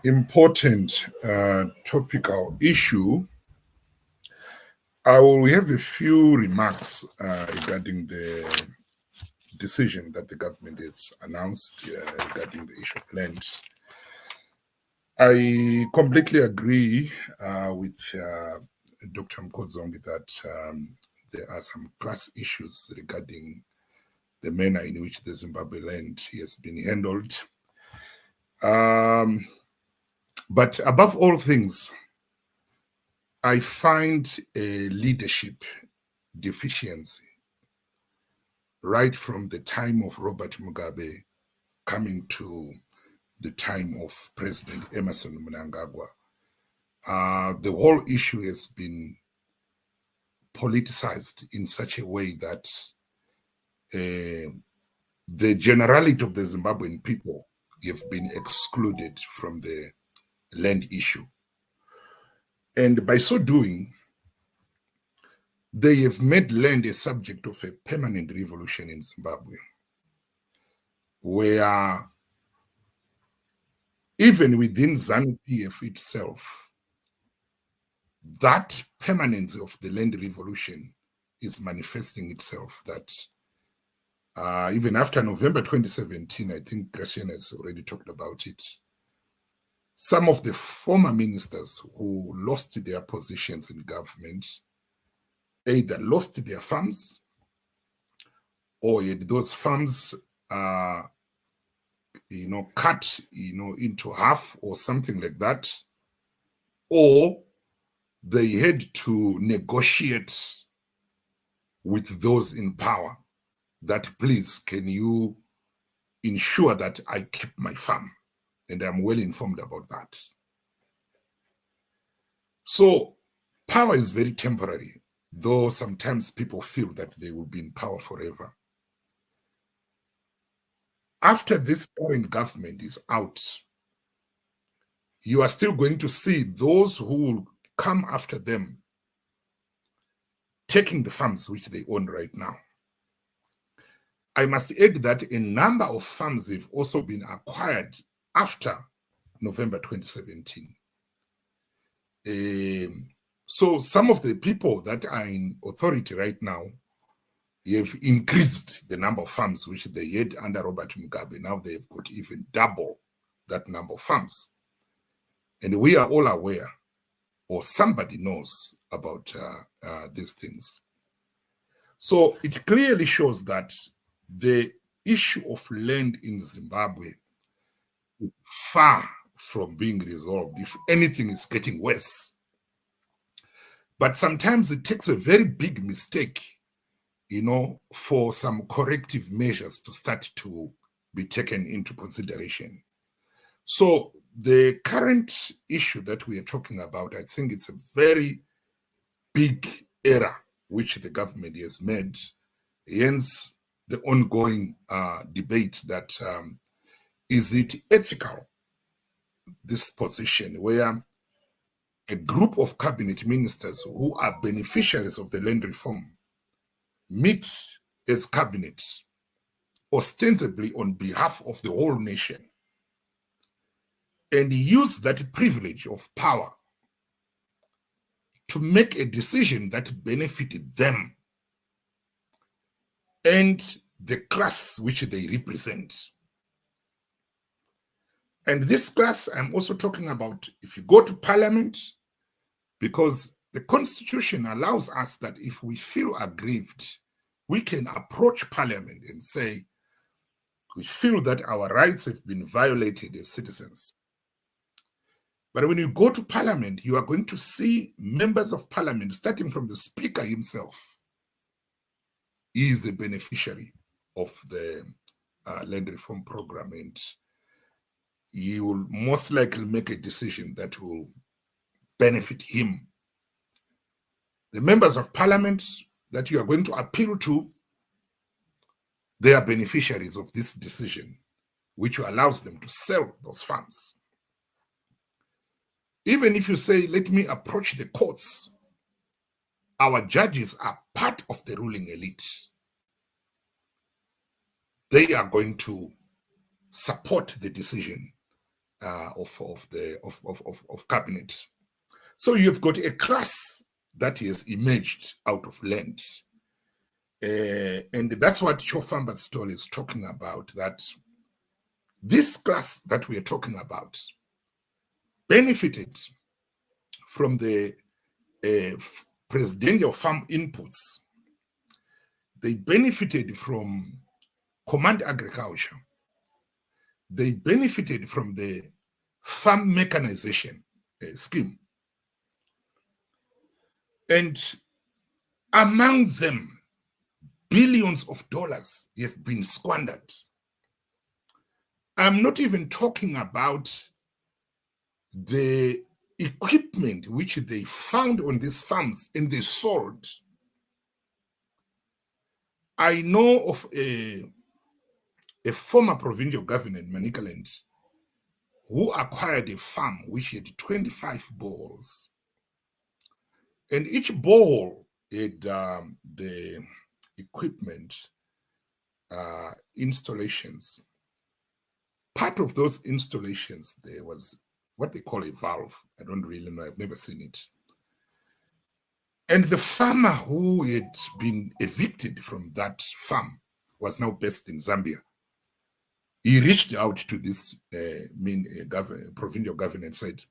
important topical issue. I will have a few remarks regarding the decision that the government has announced regarding the issue of land. I completely agree with Dr. Mkodzongi that there are some class issues regarding the manner in which the Zimbabwe land has been handled. But above all things, I find a leadership deficiency right from the time of Robert Mugabe coming to the time of President Emerson Mnangagwa. The whole issue has been politicized in such a way that the generality of the Zimbabwean people have been excluded from the land issue. And by so doing, they have made land a subject of a permanent revolution in Zimbabwe, where even within ZANU-PF itself, that permanence of the land revolution is manifesting itself. That even after November 2017, I think Gracian has already talked about it, some of the former ministers who lost their positions in government either lost their farms or had those farms cut into half or something like that, or they had to negotiate with those in power that, please, can you ensure that I keep my farm? And I'm well informed about that. So power is very temporary, though sometimes people feel that they will be in power forever. After this current government is out, you are still going to see those who will come after them taking the farms which they own right now. I must add that a number of farms have also been acquired after November 2017. So some of the people that are in authority right now have increased the number of farms which they had under Robert Mugabe. Now they've got even double that number of farms. And we are all aware, or somebody knows about these things. So it clearly shows that the issue of land in Zimbabwe is far from being resolved. If anything, is getting worse. But sometimes it takes a very big mistake, for some corrective measures to start to be taken into consideration. So the current issue that we are talking about, I think it's a very big error which the government has made. Hence the ongoing debate that is it ethical, this position where a group of cabinet ministers who are beneficiaries of the land reform meet as cabinet ostensibly on behalf of the whole nation and use that privilege of power to make a decision that benefited them and the class which they represent. And this class, I'm also talking about, if you go to parliament, because the Constitution allows us that if we feel aggrieved, we can approach Parliament and say, we feel that our rights have been violated as citizens. But when you go to Parliament, you are going to see members of Parliament, starting from the Speaker himself. He is a beneficiary of the land reform program, and he will most likely make a decision that will benefit him. The members of Parliament that you are going to appeal to, they are beneficiaries of this decision, which allows them to sell those farms. Even if you say, let me approach the courts, our judges are part of the ruling elite. They are going to support the decision of cabinet. So you've got a class that has emerged out of land. And that's what Chofamba's story is talking about, that this class that we are talking about benefited from the presidential farm inputs. They benefited from command agriculture. They benefited from the farm mechanization scheme. And among them, billions of dollars have been squandered. I'm not even talking about the equipment which they found on these farms and they sold. I know of a former provincial governor in Manicaland who acquired a farm which had 25 boreholes. And each borehole had the equipment installations. Part of those installations, there was what they call a valve. I don't really know, I've never seen it. And the farmer who had been evicted from that farm was now based in Zambia. He reached out to this provincial governor and said,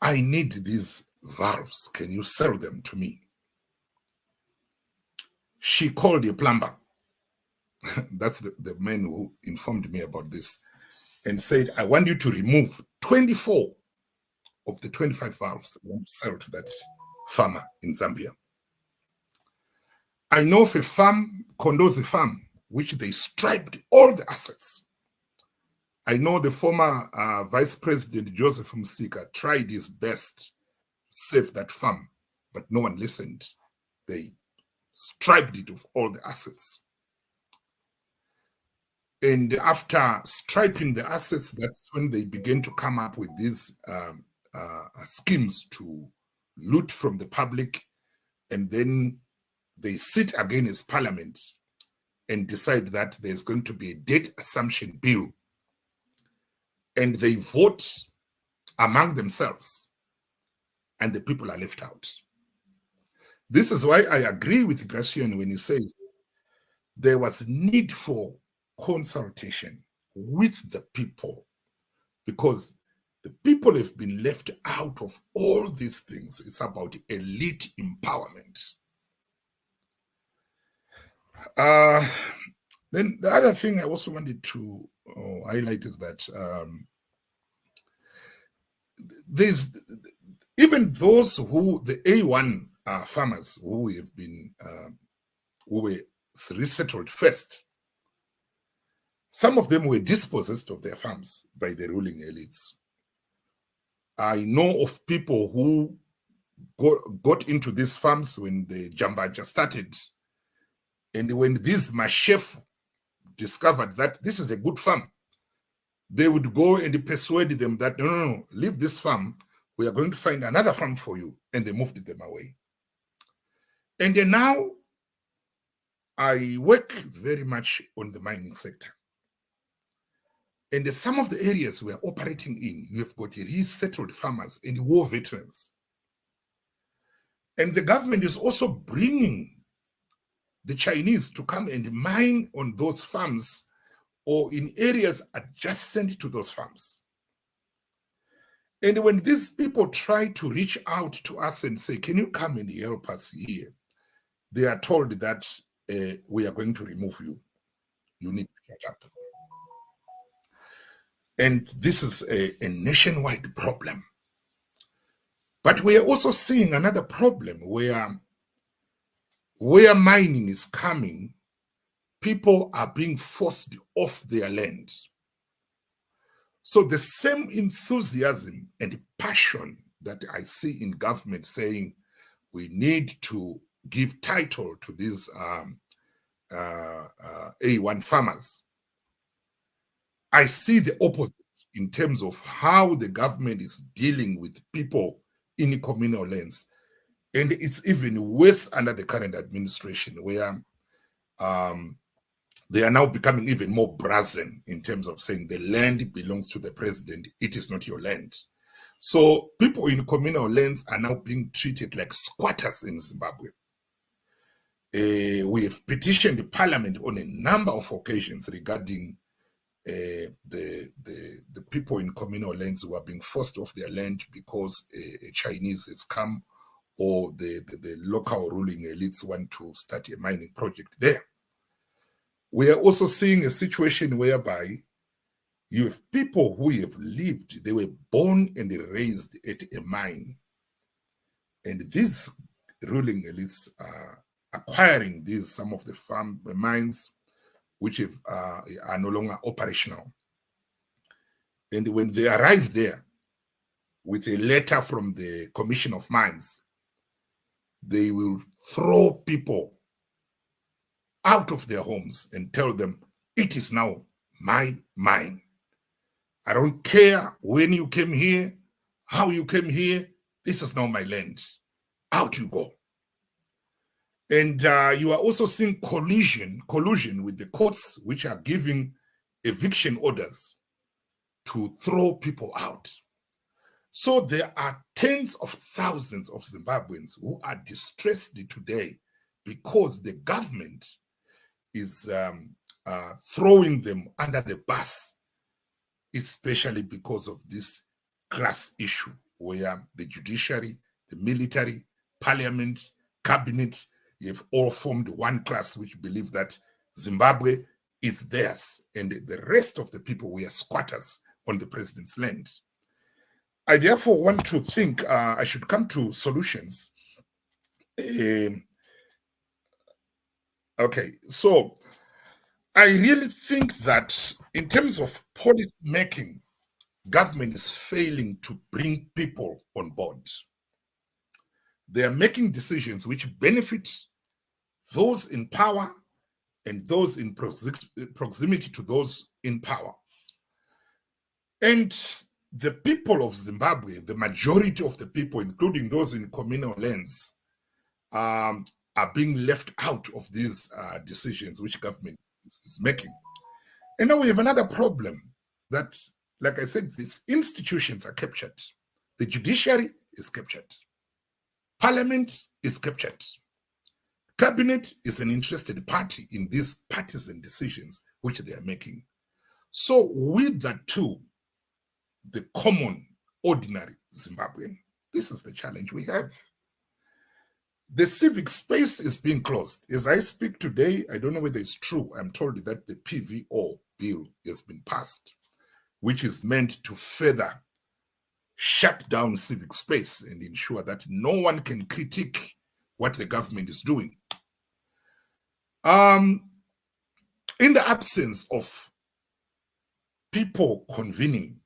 I need these valves. Can you sell them to me? She called a plumber. That's the man who informed me about this, and said, I want you to remove 24 of the 25 valves I want to sell to that farmer in Zambia. I know of a farm, Kondozi farm, which they striped all the assets. I know the former Vice President Joseph Msika tried his best to save that farm, but no one listened. They striped it of all the assets. And after striping the assets, that's when they began to come up with these schemes to loot from the public. And then they sit again as parliament and decide that there's going to be a debt assumption bill. And they vote among themselves, and the people are left out. This is why I agree with Gracian when he says there was need for consultation with the people, because the people have been left out of all these things. It's about elite empowerment. Then the other thing I also wanted to highlight is that there's even those who, the A1 farmers who have been, who were resettled first, some of them were dispossessed of their farms by the ruling elites. I know of people who got into these farms when the Jambaja started, and when these Mashef discovered that this is a good farm, they would go and persuade them that, no, leave this farm, we are going to find another farm for you, and they moved them away. And then now, I work very much on the mining sector. And some of the areas we are operating in, you have got resettled farmers and war veterans. And the government is also bringing the Chinese to come and mine on those farms or in areas adjacent to those farms. And when these people try to reach out to us and say, can you come and help us here? They are told that we are going to remove you. You need to shut up. And this is a nationwide problem. But we are also seeing another problem where mining is coming, people are being forced off their land. So the same enthusiasm and passion that I see in government saying we need to give title to these A1 farmers, I see the opposite in terms of how the government is dealing with people in communal lands. And it's even worse under the current administration, where they are now becoming even more brazen in terms of saying the land belongs to the president, it is not your land. So people in communal lands are now being treated like squatters in Zimbabwe. We have petitioned the parliament on a number of occasions regarding the people in communal lands who are being forced off their land because a Chinese has come, or the local ruling elites want to start a mining project there. We are also seeing a situation whereby you have people who have lived, they were born and raised at a mine. And these ruling elites are acquiring some of the farm mines which are no longer operational. And when they arrive there with a letter from the Commission of Mines, they will throw people out of their homes and tell them, it is now my mine. I don't care when you came here, how you came here, this is now my land. Out you go. And you are also seeing collusion with the courts, which are giving eviction orders to throw people out. So there are tens of thousands of Zimbabweans who are distressed today because the government is throwing them under the bus, especially because of this class issue where the judiciary, the military, parliament, cabinet, you've all formed one class which believe that Zimbabwe is theirs and the rest of the people were squatters on the president's land. I therefore want to think I should come to solutions. Okay, so I really think that in terms of policy making, government is failing to bring people on board. They are making decisions which benefit those in power and those in proximity to those in power. And the people of Zimbabwe, the majority of the people, including those in communal lands, are being left out of these decisions which government is making. And now we have another problem that, like I said, these institutions are captured. The judiciary is captured. Parliament is captured. Cabinet is an interested party in these partisan decisions which they are making. So with that too, the common, ordinary Zimbabwean, this is the challenge we have. The civic space is being closed. As I speak today, I don't know whether it's true, I'm told that the PVO bill has been passed, which is meant to further shut down civic space and ensure that no one can critique what the government is doing. In the absence of people convening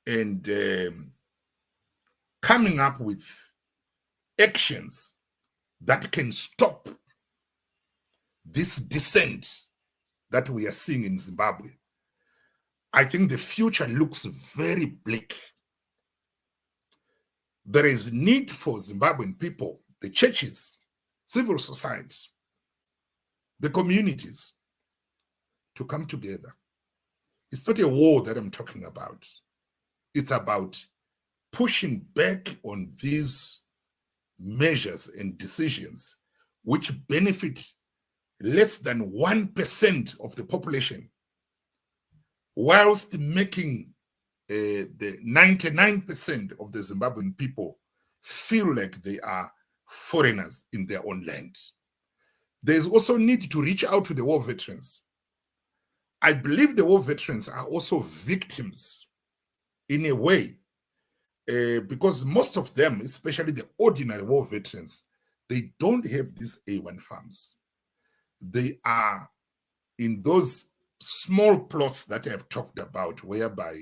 and coming up with actions that can stop this descent that we are seeing in Zimbabwe, I think the future looks very bleak. There is need for Zimbabwean people, the churches, civil society, the communities to come together. It's not a war that I'm talking about. It's about pushing back on these measures and decisions which benefit less than 1% of the population, whilst making the 99% of the Zimbabwean people feel like they are foreigners in their own land. There's also need to reach out to the war veterans. I believe the war veterans are also victims in a way, because most of them, especially the ordinary war veterans, they don't have these A1 farms. They are in those small plots that I've talked about, whereby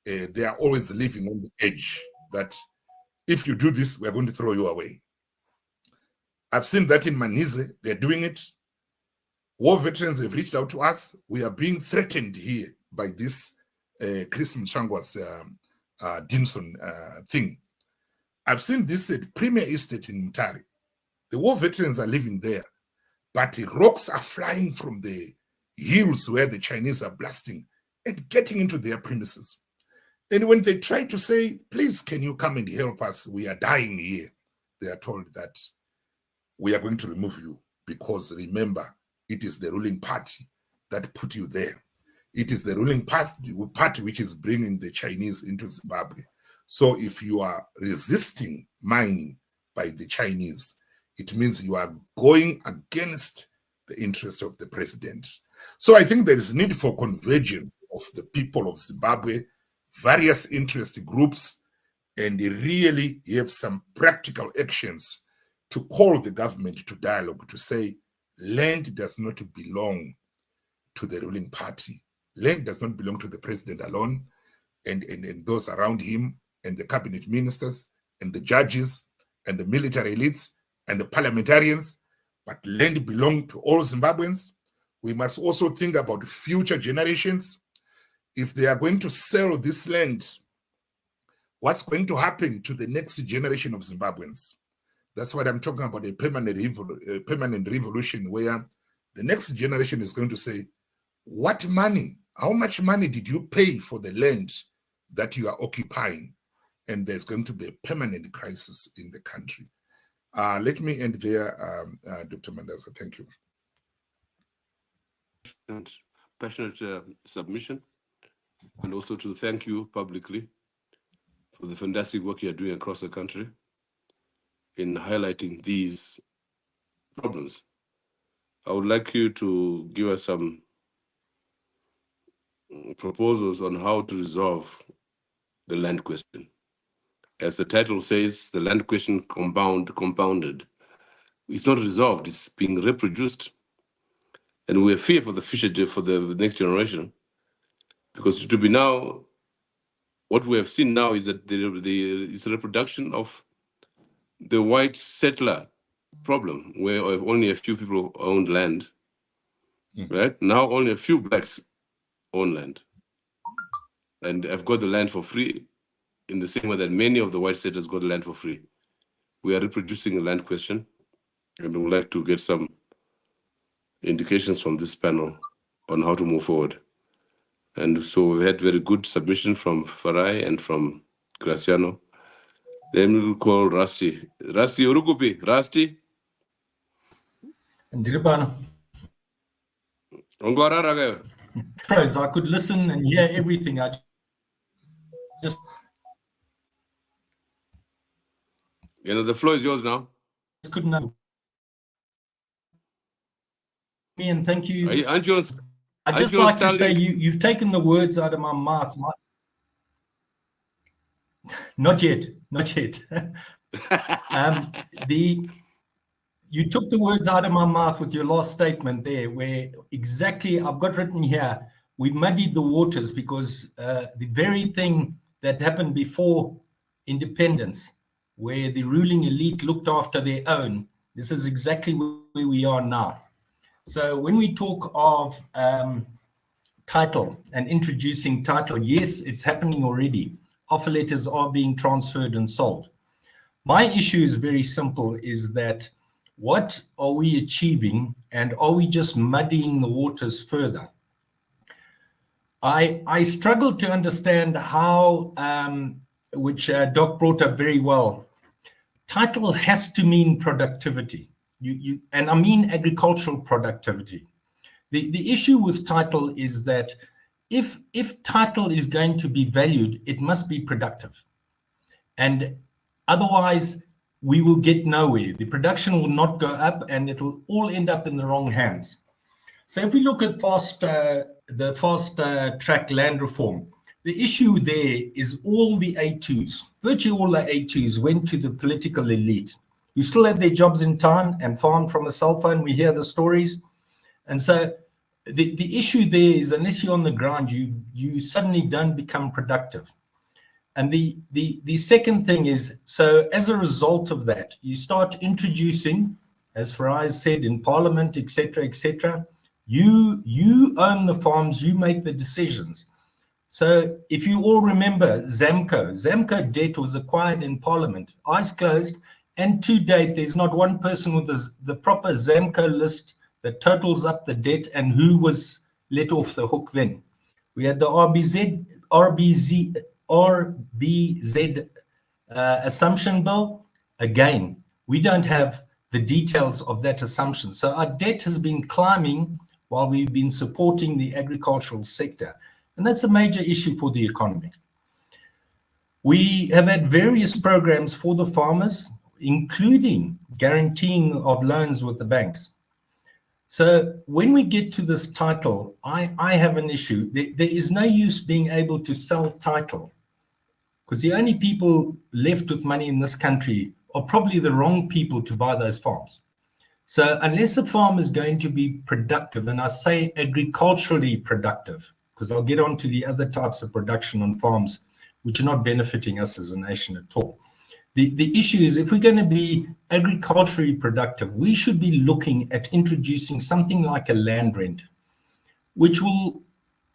they are always living on the edge that if you do this, we're going to throw you away. I've seen that in Manize, they're doing it. War veterans have reached out to us. We are being threatened here by this Chris Mchangwa's Dinson thing. I've seen this at Premier Estate in Mutare. The war veterans are living there, but rocks are flying from the hills where the Chinese are blasting and getting into their premises. And when they try to say, please, can you come and help us? We are dying here. They are told that we are going to remove you because remember, it is the ruling party that put you there. It is the ruling party which is bringing the Chinese into Zimbabwe. So if you are resisting mining by the Chinese, it means you are going against the interest of the president. So I think there is need for convergence of the people of Zimbabwe, various interest groups, and really have some practical actions to call the government to dialogue, to say land does not belong to the ruling party. Land does not belong to the president alone and those around him and the cabinet ministers and the judges and the military elites and the parliamentarians, but land belongs to all Zimbabweans. We must also think about future generations. If they are going to sell this land, what's going to happen to the next generation of Zimbabweans? That's what I'm talking about, a permanent revolution where the next generation is going to say, what money, how much money did you pay for the land that you are occupying? And there's going to be a permanent crisis in the country. Let me end there, Dr. Mandaza. Thank you. And passionate submission, and also to thank you publicly for the fantastic work you're doing across the country in highlighting these problems. I would like you to give us some proposals on how to resolve the land question. As the title says, the land question compounded. It's not resolved, it's being reproduced. And we fear for the future, for the next generation, because to be now, what we have seen now is that it's a reproduction of the white settler problem, where only a few people owned land, right? Now only a few blacks own land, and have got the land for free, in the same way that many of the white settlers got the land for free. We are reproducing a land question, and we would like to get some indications from this panel on how to move forward. And so we had very good submission from Farai and from Graciano. Then we'll call Rusty. Rusty Urugupi. Rusty? I could listen and hear everything. I just... The floor is yours now. Couldn't know. And thank you. I'd just like to say you've taken the words out of my mouth. Not yet. You took the words out of my mouth with your last statement there, where exactly I've got written here, we muddied the waters because the very thing that happened before independence, where the ruling elite looked after their own, this is exactly where we are now. So when we talk of title and introducing title, yes, it's happening already. Offer letters are being transferred and sold. My issue is very simple, is that what are we achieving, and are we just muddying the waters further? I struggle to understand how, which Doc brought up very well, title has to mean productivity. And I mean agricultural productivity. The issue with title is that if title is going to be valued, it must be productive. And otherwise, we will get nowhere. The production will not go up, and it'll all end up in the wrong hands. So if we look at the fast track land reform, the issue there is all the A2s, virtually all the A2s went to the political elite who still had their jobs in town and farmed from a cell phone. We hear the stories. And so the issue there is, unless you're on the ground, you suddenly don't become productive. And the second thing is, so as a result of that, you start introducing, as Farai said, in Parliament, etc., you own the farms, you make the decisions. So if you all remember Zamco debt was acquired in Parliament, eyes closed, and to date, there's not one person with the proper Zamco list that totals up the debt and who was let off the hook then. We had the RBZ assumption bill. Again, we don't have the details of that assumption. So our debt has been climbing while we've been supporting the agricultural sector. And that's a major issue for the economy. We have had various programs for the farmers, including guaranteeing of loans with the banks. So when we get to this title, I have an issue. There is no use being able to sell title, because the only people left with money in this country are probably the wrong people to buy those farms. So unless a farm is going to be productive, and I say agriculturally productive, because I'll get on to the other types of production on farms which are not benefiting us as a nation at all. The issue is, if we're going to be agriculturally productive, we should be looking at introducing something like a land rent, which will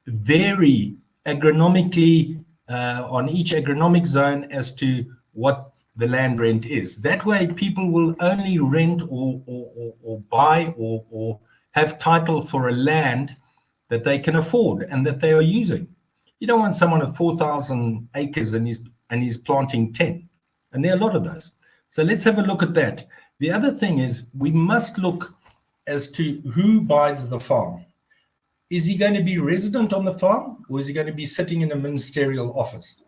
vary agronomically on each agronomic zone as to what the land rent is. That way, people will only rent or buy or have title for a land that they can afford and that they are using. You don't want someone with 4,000 acres and he's planting 10. And there are a lot of those. So let's have a look at that. The other thing is, we must look as to who buys the farm. Is he going to be resident on the farm, or is he going to be sitting in a ministerial office?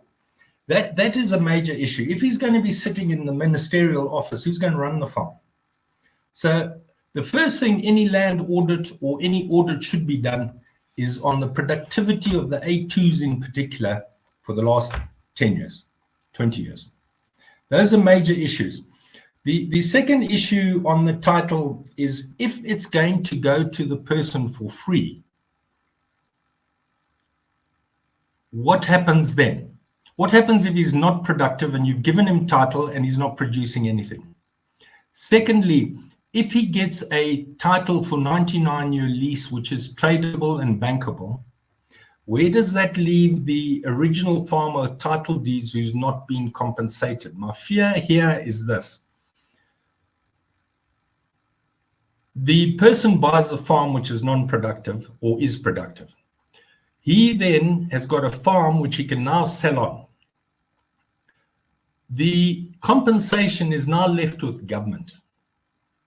That is a major issue. If he's going to be sitting in the ministerial office, who's going to run the farm? So the first thing any land audit or any audit should be done is on the productivity of the A2s in particular for the last 10 years, 20 years. Those are major issues. The second issue on the title is, if it's going to go to the person for free, what happens then? What happens if he's not productive and you've given him title and he's not producing anything? Secondly, if he gets a title for 99-year lease, which is tradable and bankable, where does that leave the original farmer title deeds who's not been compensated? My fear here is this. The person buys a farm which is non-productive or is productive. He then has got a farm which he can now sell on. The compensation is now left with government.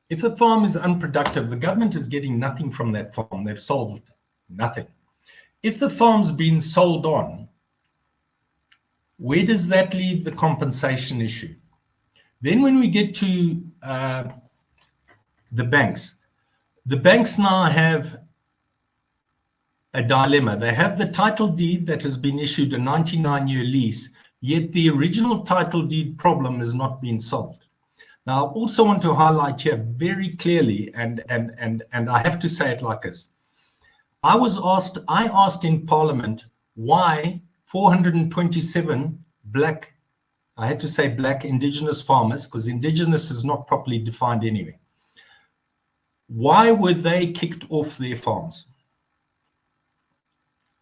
If the farm is unproductive, the government is getting nothing from that farm. They've sold nothing. If the farm's been sold on, where does that leave the compensation issue? Then when we get to the banks now have a dilemma. They have the title deed that has been issued a 99-year lease, yet the original title deed problem has not been solved. Now, I also want to highlight here very clearly, and I have to say it like this. I asked in Parliament why 427 black, I had to say black indigenous farmers, because indigenous is not properly defined anyway. Why were they kicked off their farms?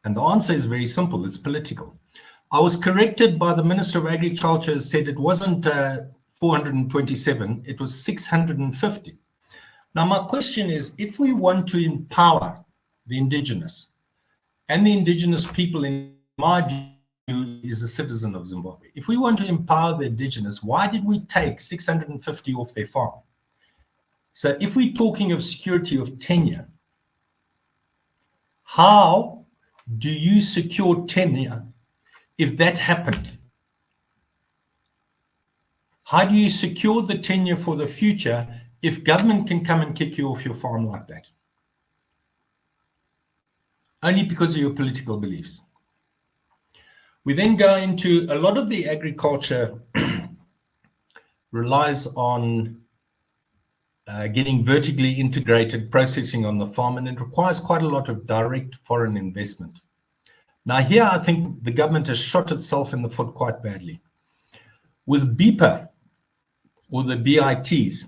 And the answer is very simple, it's political. I was corrected by the Minister of Agriculture, said it wasn't 427, it was 650. Now my question is, if we want to empower the indigenous, and the indigenous people, in my view, is a citizen of Zimbabwe. If we want to empower the indigenous, why did we take 650 off their farm? So if we're talking of security of tenure, how do you secure tenure if that happened? How do you secure the tenure for the future if government can come and kick you off your farm like that? Only because of your political beliefs. We then go into a lot of the agriculture relies on getting vertically integrated processing on the farm, and it requires quite a lot of direct foreign investment. Now here, I think the government has shot itself in the foot quite badly. With BIPA, or the BITs,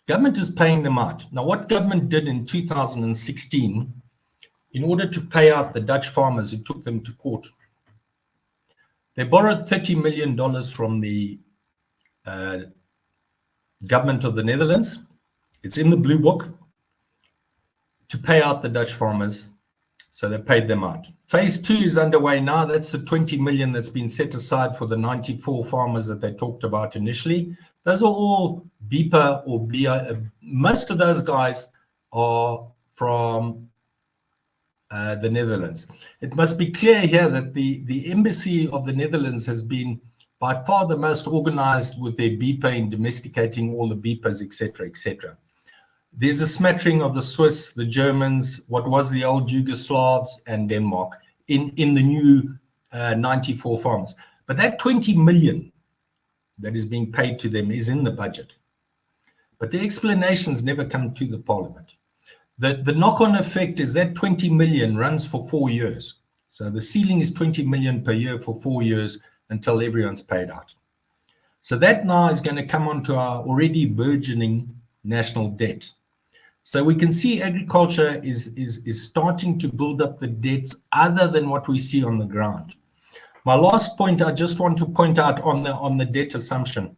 government is paying them out. Now what government did in 2016, in order to pay out the Dutch farmers who took them to court, they borrowed $30 million from the government of the Netherlands. It's in the blue book, to pay out the Dutch farmers. So they paid them out. Phase 2 is underway now. That's the 20 million that's been set aside for the 94 farmers that they talked about initially. Those are all BIPA or BI. Most of those guys are from the Netherlands. It must be clear here that the embassy of the Netherlands has been by far the most organized with their BIPA in domesticating all the BIPAs, etc., etc. There's a smattering of the Swiss, the Germans, what was the old Yugoslavs, and Denmark in the new 94 farmers. But that 20 million that is being paid to them is in the budget. But the explanations never come to the parliament. The knock-on effect is that 20 million runs for 4 years. So the ceiling is 20 million per year for 4 years until everyone's paid out. So that now is going to come onto our already burgeoning national debt. So we can see agriculture is starting to build up the debts other than what we see on the ground. My last point I just want to point out on the debt assumption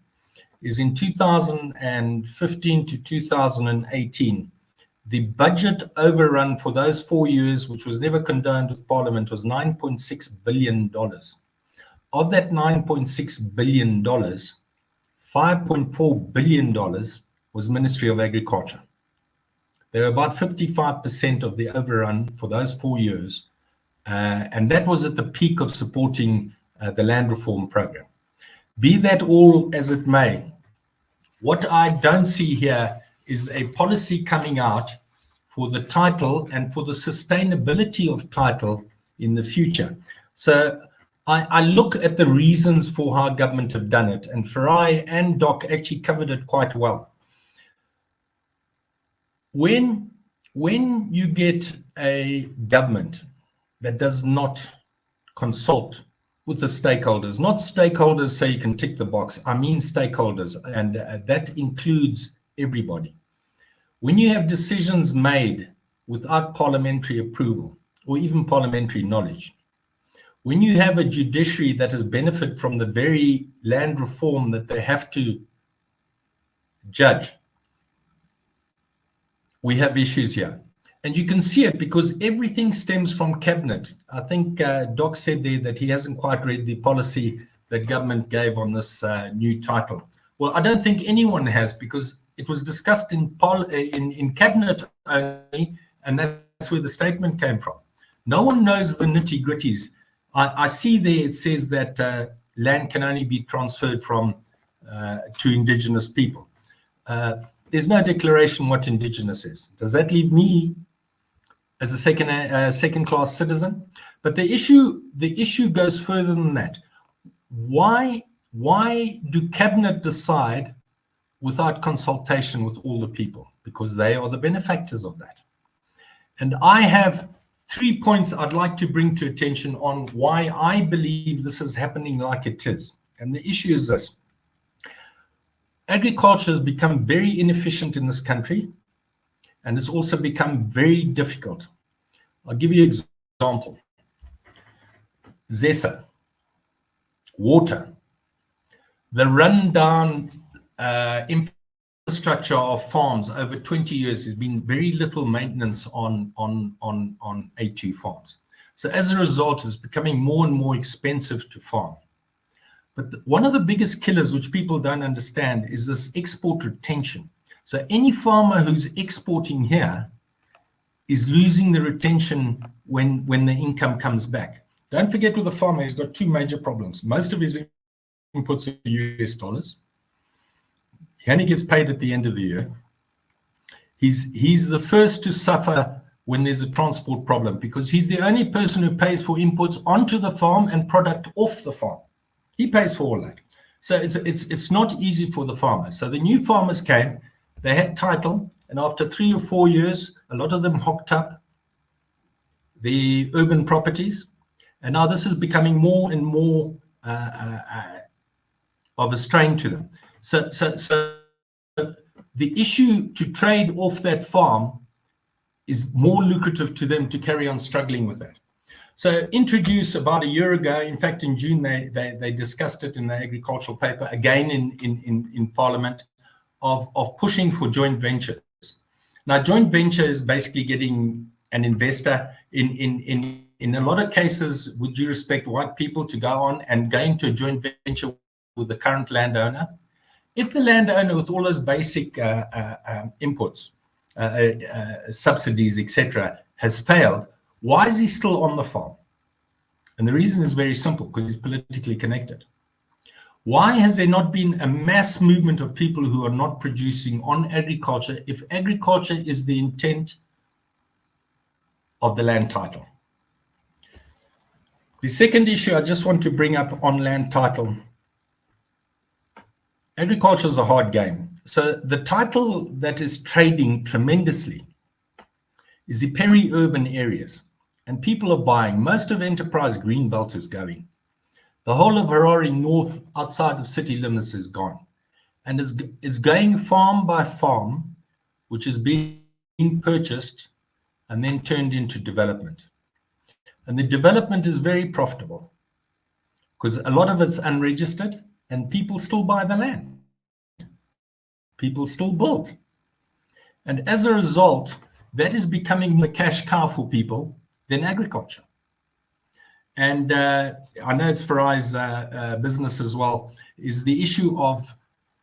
is in 2015 to 2018, the budget overrun for those 4 years, which was never condoned with Parliament, was $9.6 billion. Of that $9.6 billion, $5.4 billion was Ministry of Agriculture. They were about 55% of the overrun for those 4 years. And that was at the peak of supporting the land reform program. Be that all as it may, what I don't see here is a policy coming out for the title and for the sustainability of title in the future. So I look at the reasons for how government have done it, and Farai and Doc actually covered it quite well. When you get a government that does not consult with the stakeholders, not stakeholders so you can tick the box, I mean stakeholders, and that includes everybody. When you have decisions made without parliamentary approval or even parliamentary knowledge, when you have a judiciary that has benefited from the very land reform that they have to judge, we have issues here. And you can see it because everything stems from cabinet. I think Doc said there that he hasn't quite read the policy that government gave on this new title. Well, I don't think anyone has, because it was discussed in cabinet only, and that's where the statement came from. No one knows the nitty-gritties. I see there it says that land can only be transferred from to indigenous people. There's no declaration what indigenous is. Does that leave me as a second-class citizen? But the issue goes further than that. Why do cabinet decide without consultation with all the people? Because they are the benefactors of that. And I have 3 points I'd like to bring to attention on why I believe this is happening like it is. And the issue is this. Agriculture has become very inefficient in this country, and it's also become very difficult. I'll give you an example. ZESA, water, the rundown infrastructure of farms over 20 years has been very little maintenance on A2 farms. So as a result, it's becoming more and more expensive to farm. But one of the biggest killers, which people don't understand, is this export retention. So any farmer who's exporting here is losing the retention when the income comes back. Don't forget, with the farmer, he's got two major problems. Most of his inputs are US dollars. He only gets paid at the end of the year. He's the first to suffer when there's a transport problem, because he's the only person who pays for inputs onto the farm and product off the farm. He pays for all that. So it's not easy for the farmers. So the new farmers came, they had title, and after 3 or 4 years, a lot of them hocked up the urban properties. And now this is becoming more and more of a strain to them. So the issue to trade off that farm is more lucrative to them to carry on struggling with that. So introduced about a year ago, in fact, in June, they discussed it in the agricultural paper, again in Parliament, of pushing for joint ventures. Now, joint venture is basically getting an investor in a lot of cases, with due respect, white people to go on and go into a joint venture with the current landowner. If the landowner, with all those basic inputs, subsidies, etc., has failed, why is he still on the farm? And the reason is very simple, because he's politically connected. Why has there not been a mass movement of people who are not producing on agriculture if agriculture is the intent of the land title? The second issue I just want to bring up on land title. Agriculture is a hard game. So the title that is trading tremendously is the peri-urban areas. And people are buying. Most of Enterprise Greenbelt is going. The whole of Harare North outside of city limits is gone. And is going farm by farm, which is being purchased and then turned into development. And the development is very profitable because a lot of it's unregistered and people still buy the land. People still build. And as a result, that is becoming the cash cow for people than agriculture. And I know it's Farai's business as well, is the issue of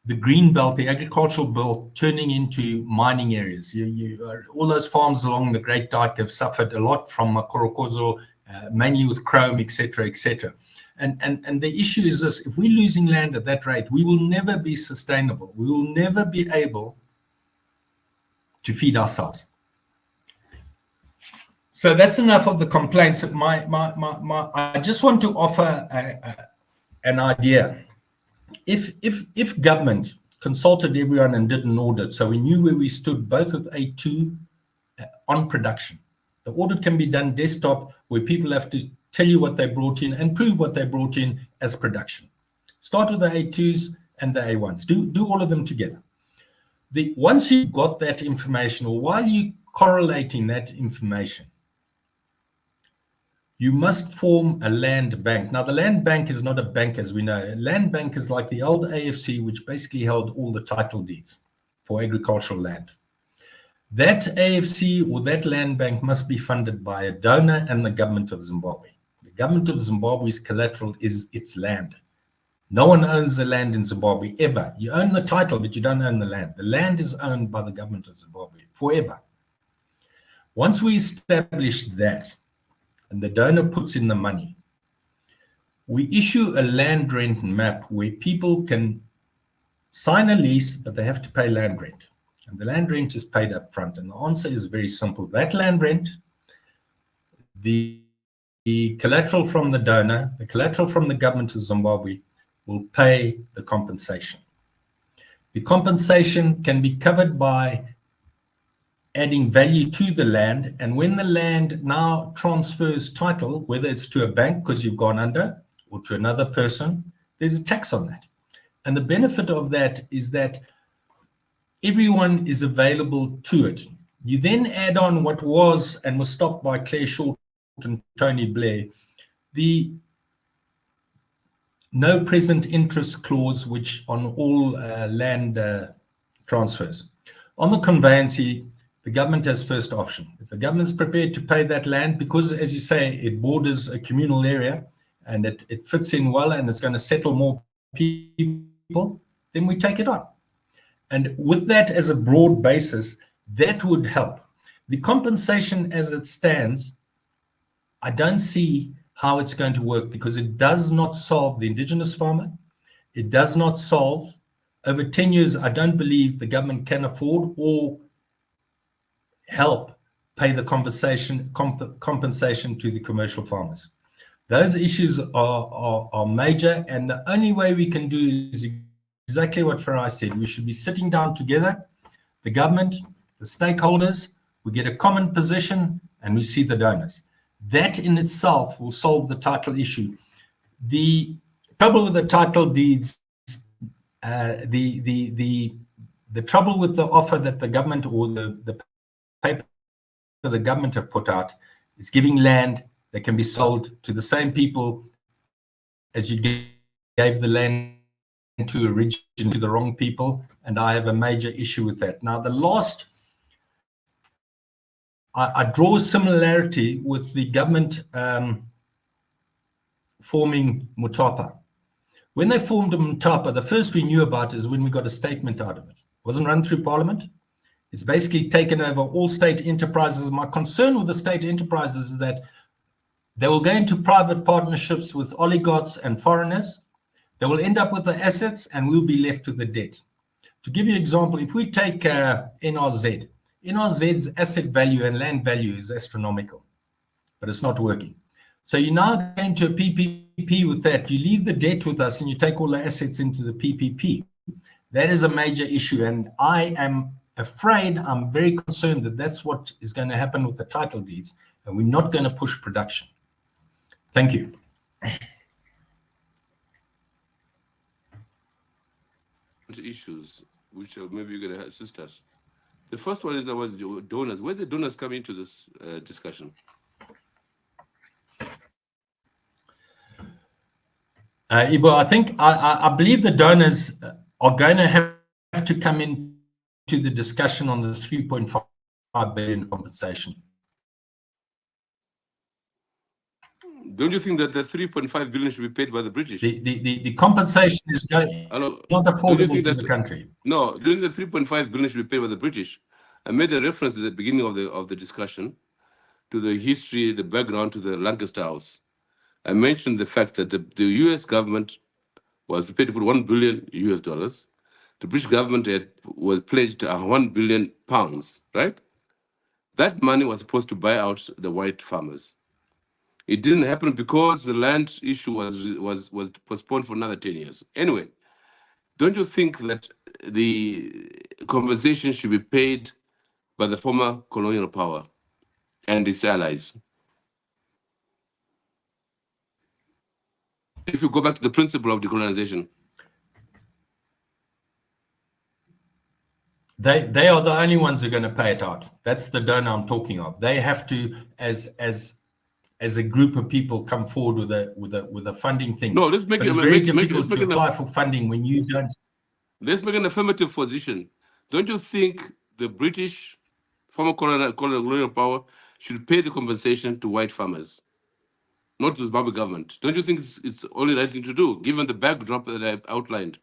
the green belt, the agricultural belt, turning into mining areas. All those farms along the Great Dyke have suffered a lot from Makorokozo, mainly with chrome, etc., etc. And the issue is this: if we're losing land at that rate, we will never be sustainable. We will never be able to feed ourselves. So that's enough of the complaints. I just want to offer an idea. If government consulted everyone and did an audit, so we knew where we stood, both with A2 on production. The audit can be done desktop, where people have to tell you what they brought in and prove what they brought in as production. Start with the A2s and the A1s. Do all of them together. Once you've got that information, or while you're correlating that information, you must form a land bank. Now, the land bank is not a bank as we know. A land bank is like the old AFC, which basically held all the title deeds for agricultural land. That AFC or that land bank must be funded by a donor and the government of Zimbabwe. The government of Zimbabwe's collateral is its land. No one owns the land in Zimbabwe, ever. You own the title, but you don't own the land. The land is owned by the government of Zimbabwe forever. Once we establish that, and the donor puts in the money, we issue a land rent map where people can sign a lease, but they have to pay land rent. And the land rent is paid up front. And the answer is very simple. That land rent, the collateral from the donor, the collateral from the government of Zimbabwe will pay the compensation. The compensation can be covered by adding value to the land, and when the land now transfers title, whether it's to a bank because you've gone under, or to another person, there's a tax on that. And the benefit of that is that everyone is available to it. You then add on what was and was stopped by Claire Short and Tony Blair, the no present interest clause, which on all land transfers. On the conveyancing, the government has first option. If the government's prepared to pay that land, because as you say, it borders a communal area and it fits in well and it's going to settle more people, then we take it on. And with that as a broad basis, that would help. The compensation as it stands, I don't see how it's going to work, because it does not solve the indigenous farmer. It does not solve, over 10 years, I don't believe the government can afford or help pay the compensation to the commercial farmers. Those issues are major, and the only way we can do is exactly what Farai said. We should be sitting down together, the government, the stakeholders, we get a common position, and we see the donors. That in itself will solve the title issue. The trouble with the title deeds, the trouble with the offer that the government, or the paper the government have put out, is giving land that can be sold to the same people as you gave the land to originally, to the wrong people, and I have a major issue with that. Now, the last, I draw a similarity with the government forming Mutapa. When they formed Mutapa, the first we knew about is when we got a statement out of it. It wasn't run through Parliament. It's basically taken over all state enterprises. My concern with the state enterprises is that they will go into private partnerships with oligarchs and foreigners. They will end up with the assets, and we'll be left with the debt. To give you an example, if we take NRZ, NRZ's asset value and land value is astronomical, but it's not working. So you're now going to a PPP with that. You leave the debt with us and you take all the assets into the PPP. That is a major issue, and I am afraid, I'm very concerned that that's what is going to happen with the title deeds, and we're not going to push production. Thank you. Issues which maybe you're going to assist us. The first one is about donors. Where the donors come into this discussion? Ibo, I think I believe the donors are going to have to come into the discussion on the 3.5 billion compensation. Don't you think that the 3.5 billion should be paid by the British? The compensation is not affordable to the country. No, during the 3.5 billion should be paid by the British. I made a reference at the beginning of the discussion to the history, the background to the Lancaster House. I mentioned the fact that the US government was prepared to put $1 billion US dollars. The British government was pledged £1 billion, right? That money was supposed to buy out the white farmers. It didn't happen because the land issue was postponed for another 10 years. Anyway, don't you think that the compensation should be paid by the former colonial power and its allies? If you go back to the principle of decolonization. They are the only ones who are going to pay it out. That's the donor I'm talking of. They have to, as a group of people, come forward with a funding thing. No, let's make it very difficult to apply for funding when you don't. Let's make an affirmative position. Don't you think the British former colonial power should pay the compensation to white farmers, not to the Zimbabwe government? Don't you think it's only the right thing to do, given the backdrop that I've outlined?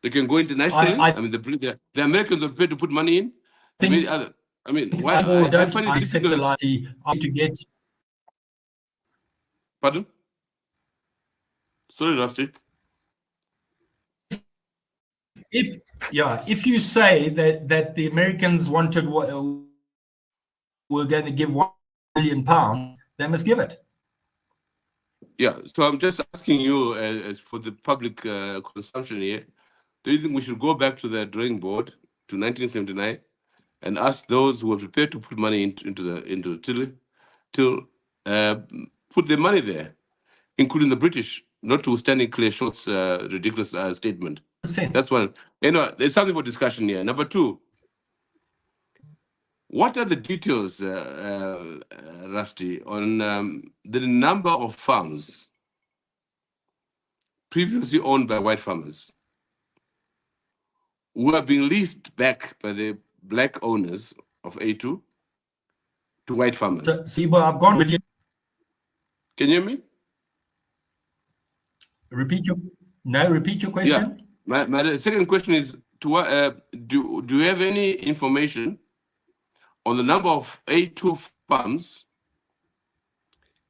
They can go internationally. I mean, the Americans are prepared to put money in. I mean, why? I find it difficult to get. Pardon? Sorry, Rusty. If you say that the Americans wanted we're going to give £1 billion, they must give it. Yeah. So I'm just asking you, as for the public consumption here, do you think we should go back to the drawing board to 1979 and ask those who are prepared to put money into till put their money there, including the British, notwithstanding Claire Short's ridiculous statement? That's one. There's something for discussion here. Number two, what are the details, Rusty, on the number of farms previously owned by white farmers who are being leased back by the black owners of A2 to white farmers? I've gone with you. Can you hear me? Repeat your question. Yeah. My second question is, do you have any information on the number of A2 farms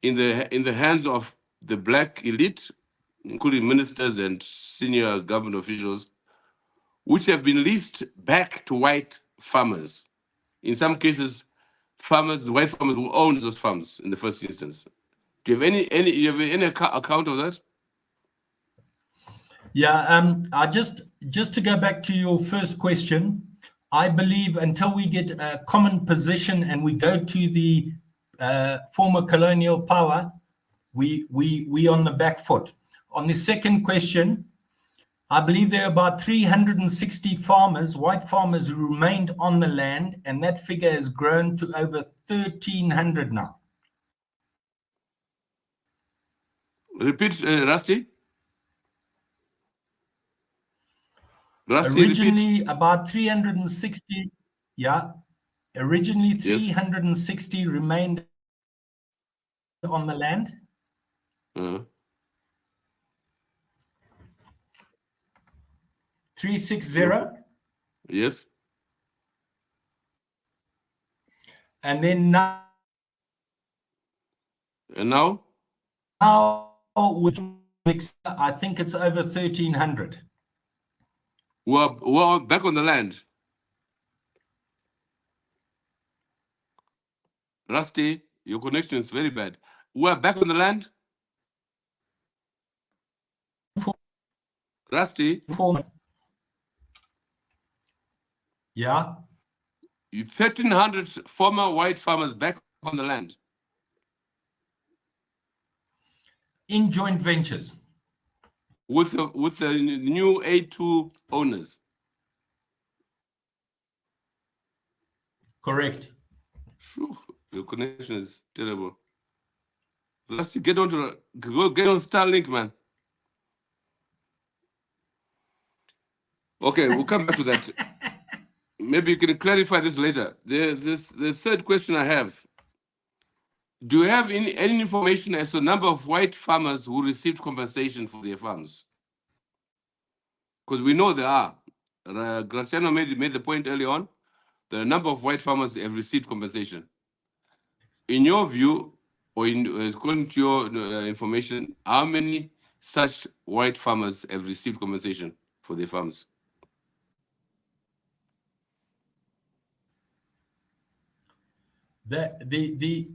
in the hands of the black elite, including ministers and senior government officials, which have been leased back to white farmers? In some cases, white farmers who own those farms in the first instance. Do you have any account of that? Yeah, I just to go back to your first question, I believe until we get a common position and we go to the former colonial power, we on the back foot. On the second question, I believe there are about 360 farmers, white farmers, who remained on the land, and that figure has grown to over 1,300 now. Repeat, Rusty. Originally, about 360, yeah. Originally, 360 yes. Remained on the land. 360. Yes. And then now. And now? Now, which I think it's over 1,300. We're back on the land. Rusty, your connection is very bad. We're back on the land. Rusty. Yeah. 1,300 former white farmers back on the land. In joint ventures. With the new A2 owners. Correct. Whew, your connection is terrible. Rusty, get on Starlink, man. Okay, we'll come back to that. Maybe you can clarify this later. The third question I have. Do you have any information as to the number of white farmers who received compensation for their farms? Because we know there are. Graciano made the point early on. The number of white farmers have received compensation. In your view, or according to your information, how many such white farmers have received compensation for their farms? The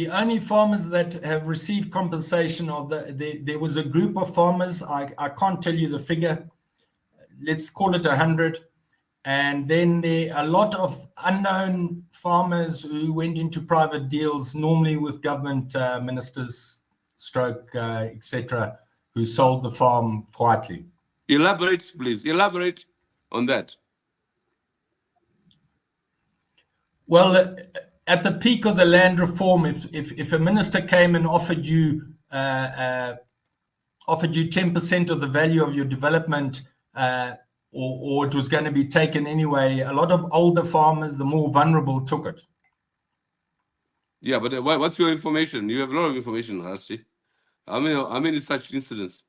only farmers that have received compensation are there was a group of farmers, I can't tell you the figure, let's call it 100, and then there are a lot of unknown farmers who went into private deals, normally with government ministers, etc., who sold the farm quietly. Elaborate, please. Elaborate on that. Well, at the peak of the land reform, if a minister came and offered you 10% of the value of your development, or it was going to be taken anyway, a lot of older farmers, the more vulnerable, took it. Yeah, but what's your information? You have a lot of information, Rusty. How many such incidents?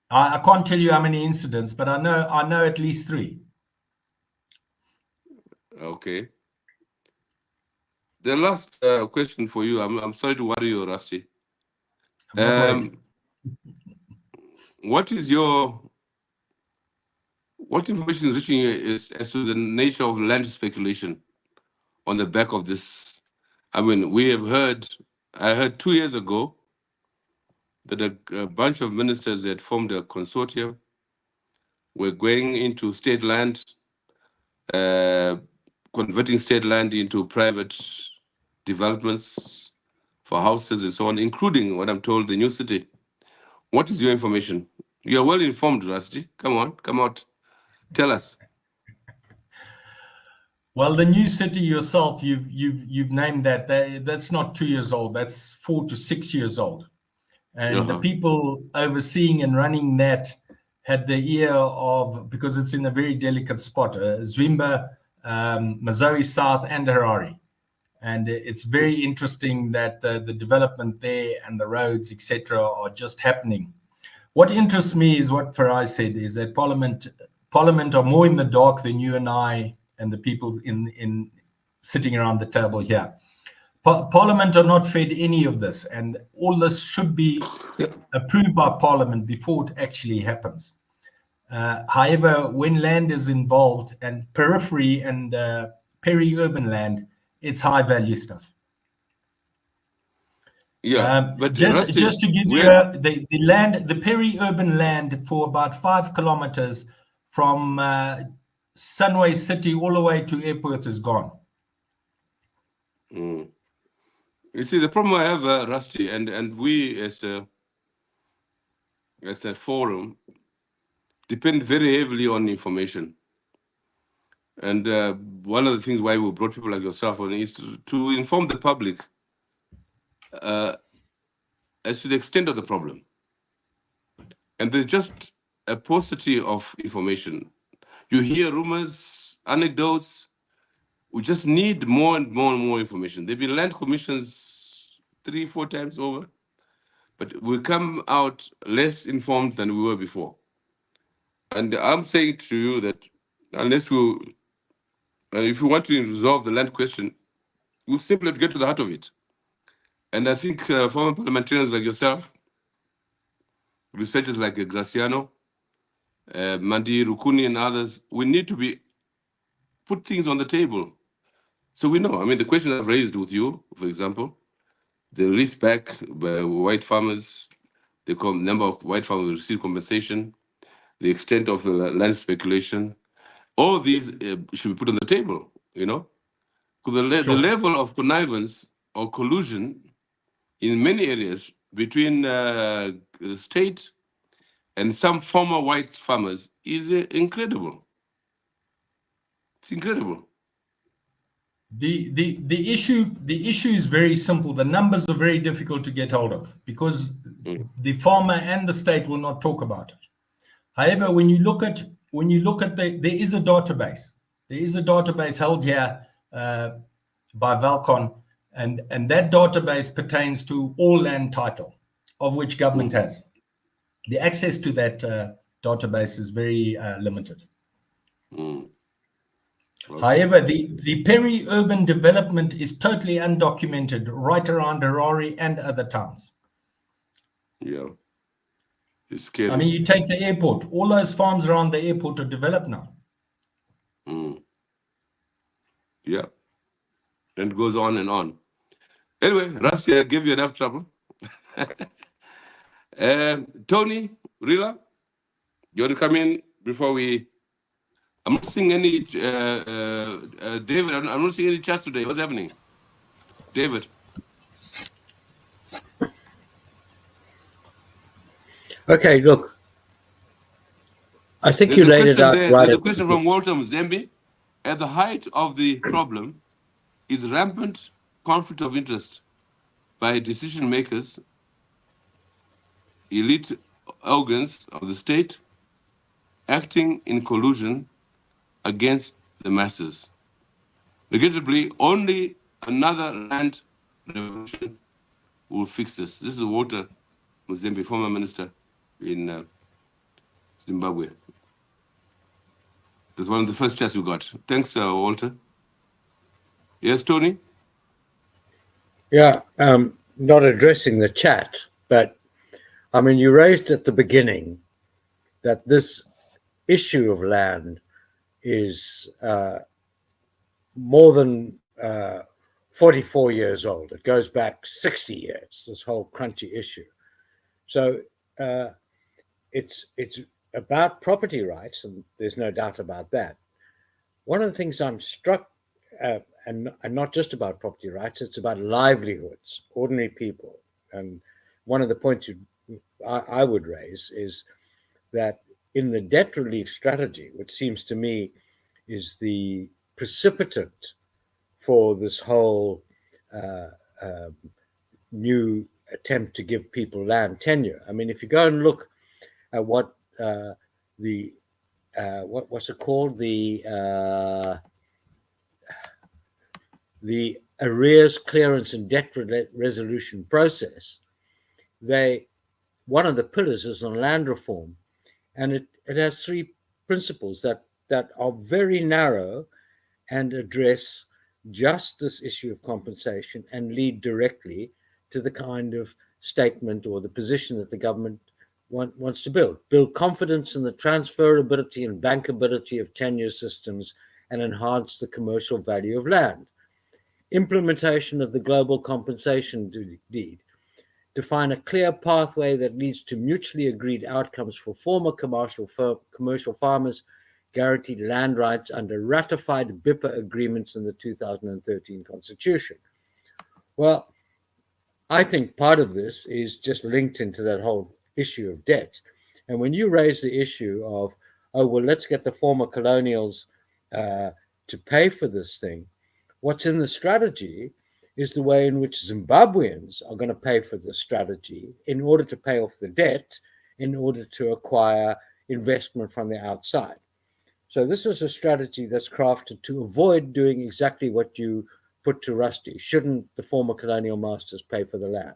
I can't tell you how many incidents, but I know at least 3. Okay. The last question for you. I'm sorry to worry you, Rusty. What information is reaching you as to the nature of land speculation on the back of this? I mean, I heard 2 years ago that a bunch of ministers had formed a consortium, were going into state land, converting state land into private developments for houses and so on, including what I'm told, the new city. What is your information? You're well informed, Rusty. Come on, come out. Tell us. Well, the new city yourself, you've named that. That's not 2 years old. That's 4 to 6 years old. And the people overseeing and running that had the ear of, because it's in a very delicate spot, Zimbabwe, Mazoe South, and Harare. And it's very interesting that the development there and the roads, etc., are just happening. What interests me is what Farai said, is that Parliament Parliament are more in the dark than you and I and the people in sitting around the table here. Parliament are not fed any of this, and all this should be approved by Parliament before it actually happens. However, when land is involved, and periphery and peri-urban land, it's high value stuff. Yeah, but just Rusty, to give you the peri-urban land for about 5 kilometers from Sunway City all the way to airport is gone. You see, the problem I have, Rusty, and we as a forum depend very heavily on information. And one of the things why we brought people like yourself on is to inform the public as to the extent of the problem. And there's just a paucity of information. You hear rumors, anecdotes. We just need more and more and more information. There've been land commissions 3-4 times over, but we come out less informed than we were before. And I'm saying to you that unless if you want to resolve the land question, you simply have to get to the heart of it. And I think former parliamentarians like yourself, researchers like Graciano, Mandi Rukuni and others, we need to put things on the table. So we know, I mean, the question I've raised with you, for example, the risk back by white farmers, the number of white farmers who receive compensation, the extent of the land speculation, all these should be put on the table, you know? Because the level of connivance or collusion in many areas between the state and some former white farmers is incredible. It's incredible. The issue is very simple. The numbers are very difficult to get hold of because the farmer and the state will not talk about it. However, when you look at there is a database. There is a database held here by Valcon, and that database pertains to all land title, of which government has. The access to that database is very limited. Okay. However, the peri-urban development is totally undocumented right around Arrears and other towns. Yeah. It's scary. I mean, you take the airport. All those farms around the airport are developed now. Yeah. And it goes on and on. Anyway, Rusty, I gave you enough trouble. Tony, Rila, you want to come in before we... I'm not seeing any... David, I'm not seeing any chats today. What's happening? David. Okay, look. I think you laid it out right. There's a question from Walter Mzembe. At the height of the problem is rampant conflict of interest by decision makers, elite organs of the state, acting in collusion against the masses. Regrettably, only another land revolution will fix this. This is Walter Mzembe, former minister in Zimbabwe. That's one of the first chats we got. Thanks, Walter. Yes, Tony? Yeah, not addressing the chat, but I mean, you raised at the beginning that this issue of land is more than 44 years old. It goes back 60 years, this whole crunchy issue. So it's about property rights, and there's no doubt about that. One of the things I'm struck, and not just about property rights, it's about livelihoods, ordinary people. And one of the points I would raise is that in the debt relief strategy, which seems to me is the precipitant for this whole new attempt to give people land tenure. I mean, if you go and look at what what's it called, the arrears clearance and debt resolution process, one of the pillars is on land reform, and it has 3 principles that are very narrow and address just this issue of compensation and lead directly to the kind of statement or the position that the government wants to build confidence in the transferability and bankability of tenure systems and enhance the commercial value of land. Implementation of the global compensation deed. Define a clear pathway that leads to mutually agreed outcomes for former commercial farmers, guaranteed land rights under ratified BIPA agreements in the 2013 Constitution. Well, I think part of this is just linked into that whole issue of debt. And when you raise the issue of, oh, well, let's get the former colonials to pay for this thing, what's in the strategy is the way in which Zimbabweans are going to pay for the strategy in order to pay off the debt, in order to acquire investment from the outside. So this is a strategy that's crafted to avoid doing exactly what you put to Rusty. Shouldn't the former colonial masters pay for the land?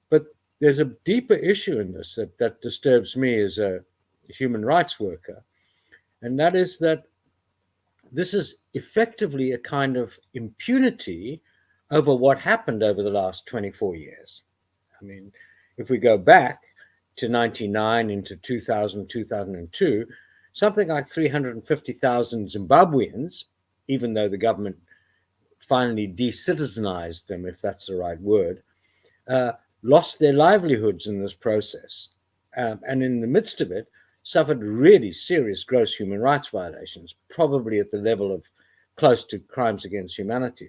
But there's a deeper issue in this that disturbs me as a human rights worker, and that is that this is effectively a kind of impunity over what happened over the last 24 years. I mean, if we go back to 1999 into 2000, 2002, something like 350,000 Zimbabweans, even though the government finally de-citizenized them, if that's the right word, lost their livelihoods in this process. And in the midst of it, suffered really serious gross human rights violations, probably at the level of close to crimes against humanity.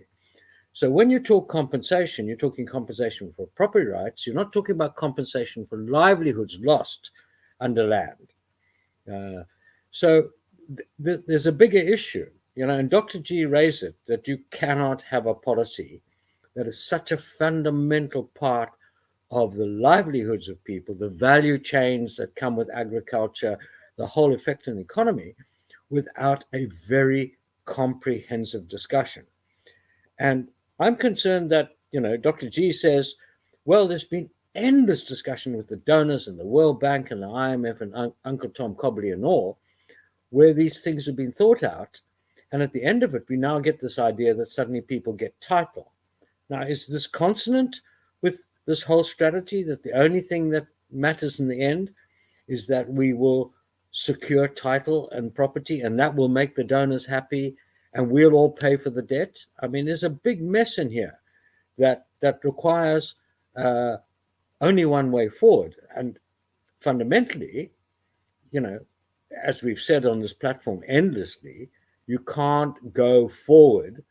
So when you talk compensation, you're talking compensation for property rights. You're not talking about compensation for livelihoods lost under land. So there's a bigger issue, you know, and Dr. G raised it, that you cannot have a policy that is such a fundamental part of the livelihoods of people, the value chains that come with agriculture, the whole effect on the economy, without a very comprehensive discussion. And I'm concerned that, you know, Dr. G says, well, there's been endless discussion with the donors and the World Bank and the IMF and Uncle Tom Cobley and all, where these things have been thought out. And at the end of it, we now get this idea that suddenly people get title. Now, is this consonant with this whole strategy, that the only thing that matters in the end is that we will secure title and property, and that will make the donors happy, and we'll all pay for the debt? I mean, there's a big mess in here that requires only one way forward. And fundamentally, you know, as we've said on this platform endlessly, you can't go forward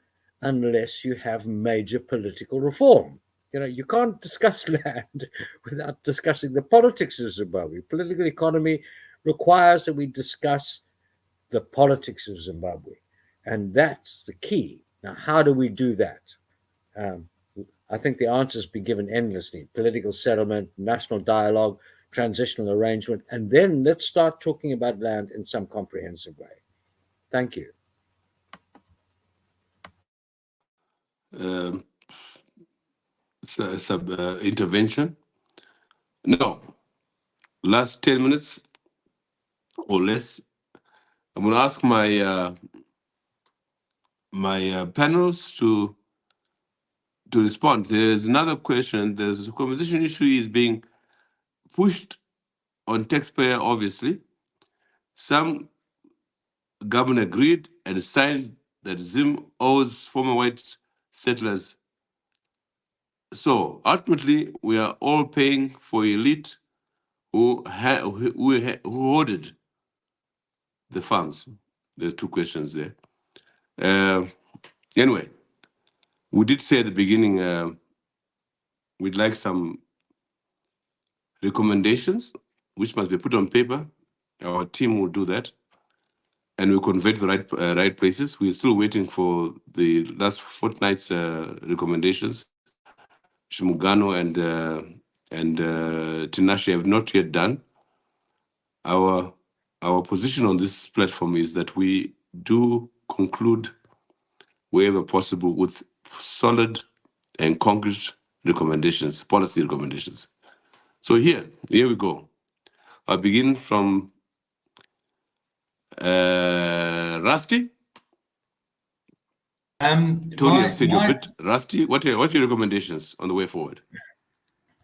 unless you have major political reform. You know, you can't discuss land without discussing the politics of Zimbabwe. Political economy requires that we discuss the politics of Zimbabwe. And that's the key. Now, how do we do that? I think the answers be given endlessly. Political settlement, national dialogue, transitional arrangement, and then let's start talking about land in some comprehensive way. Thank you. Intervention. No, last 10 minutes or less. I'm going to ask my my panels to respond. There's another question. There's a conversation issue is being pushed on taxpayer, obviously. Some government agreed and signed that Zim owes former white settlers. So ultimately, we are all paying for elite who hoarded the farms. There's two questions there. Anyway, we did say at the beginning we'd like some recommendations which must be put on paper. Our team will do that, and we'll convey to the right places. We're still waiting for the last fortnight's recommendations. Shimugano and Tinashe have not yet done. Our position on this platform is that we do conclude wherever possible with solid and concrete recommendations, policy recommendations. So here we go. I'll begin from Rusty? Tony, I've said you're a bit rusty. What are your recommendations on the way forward?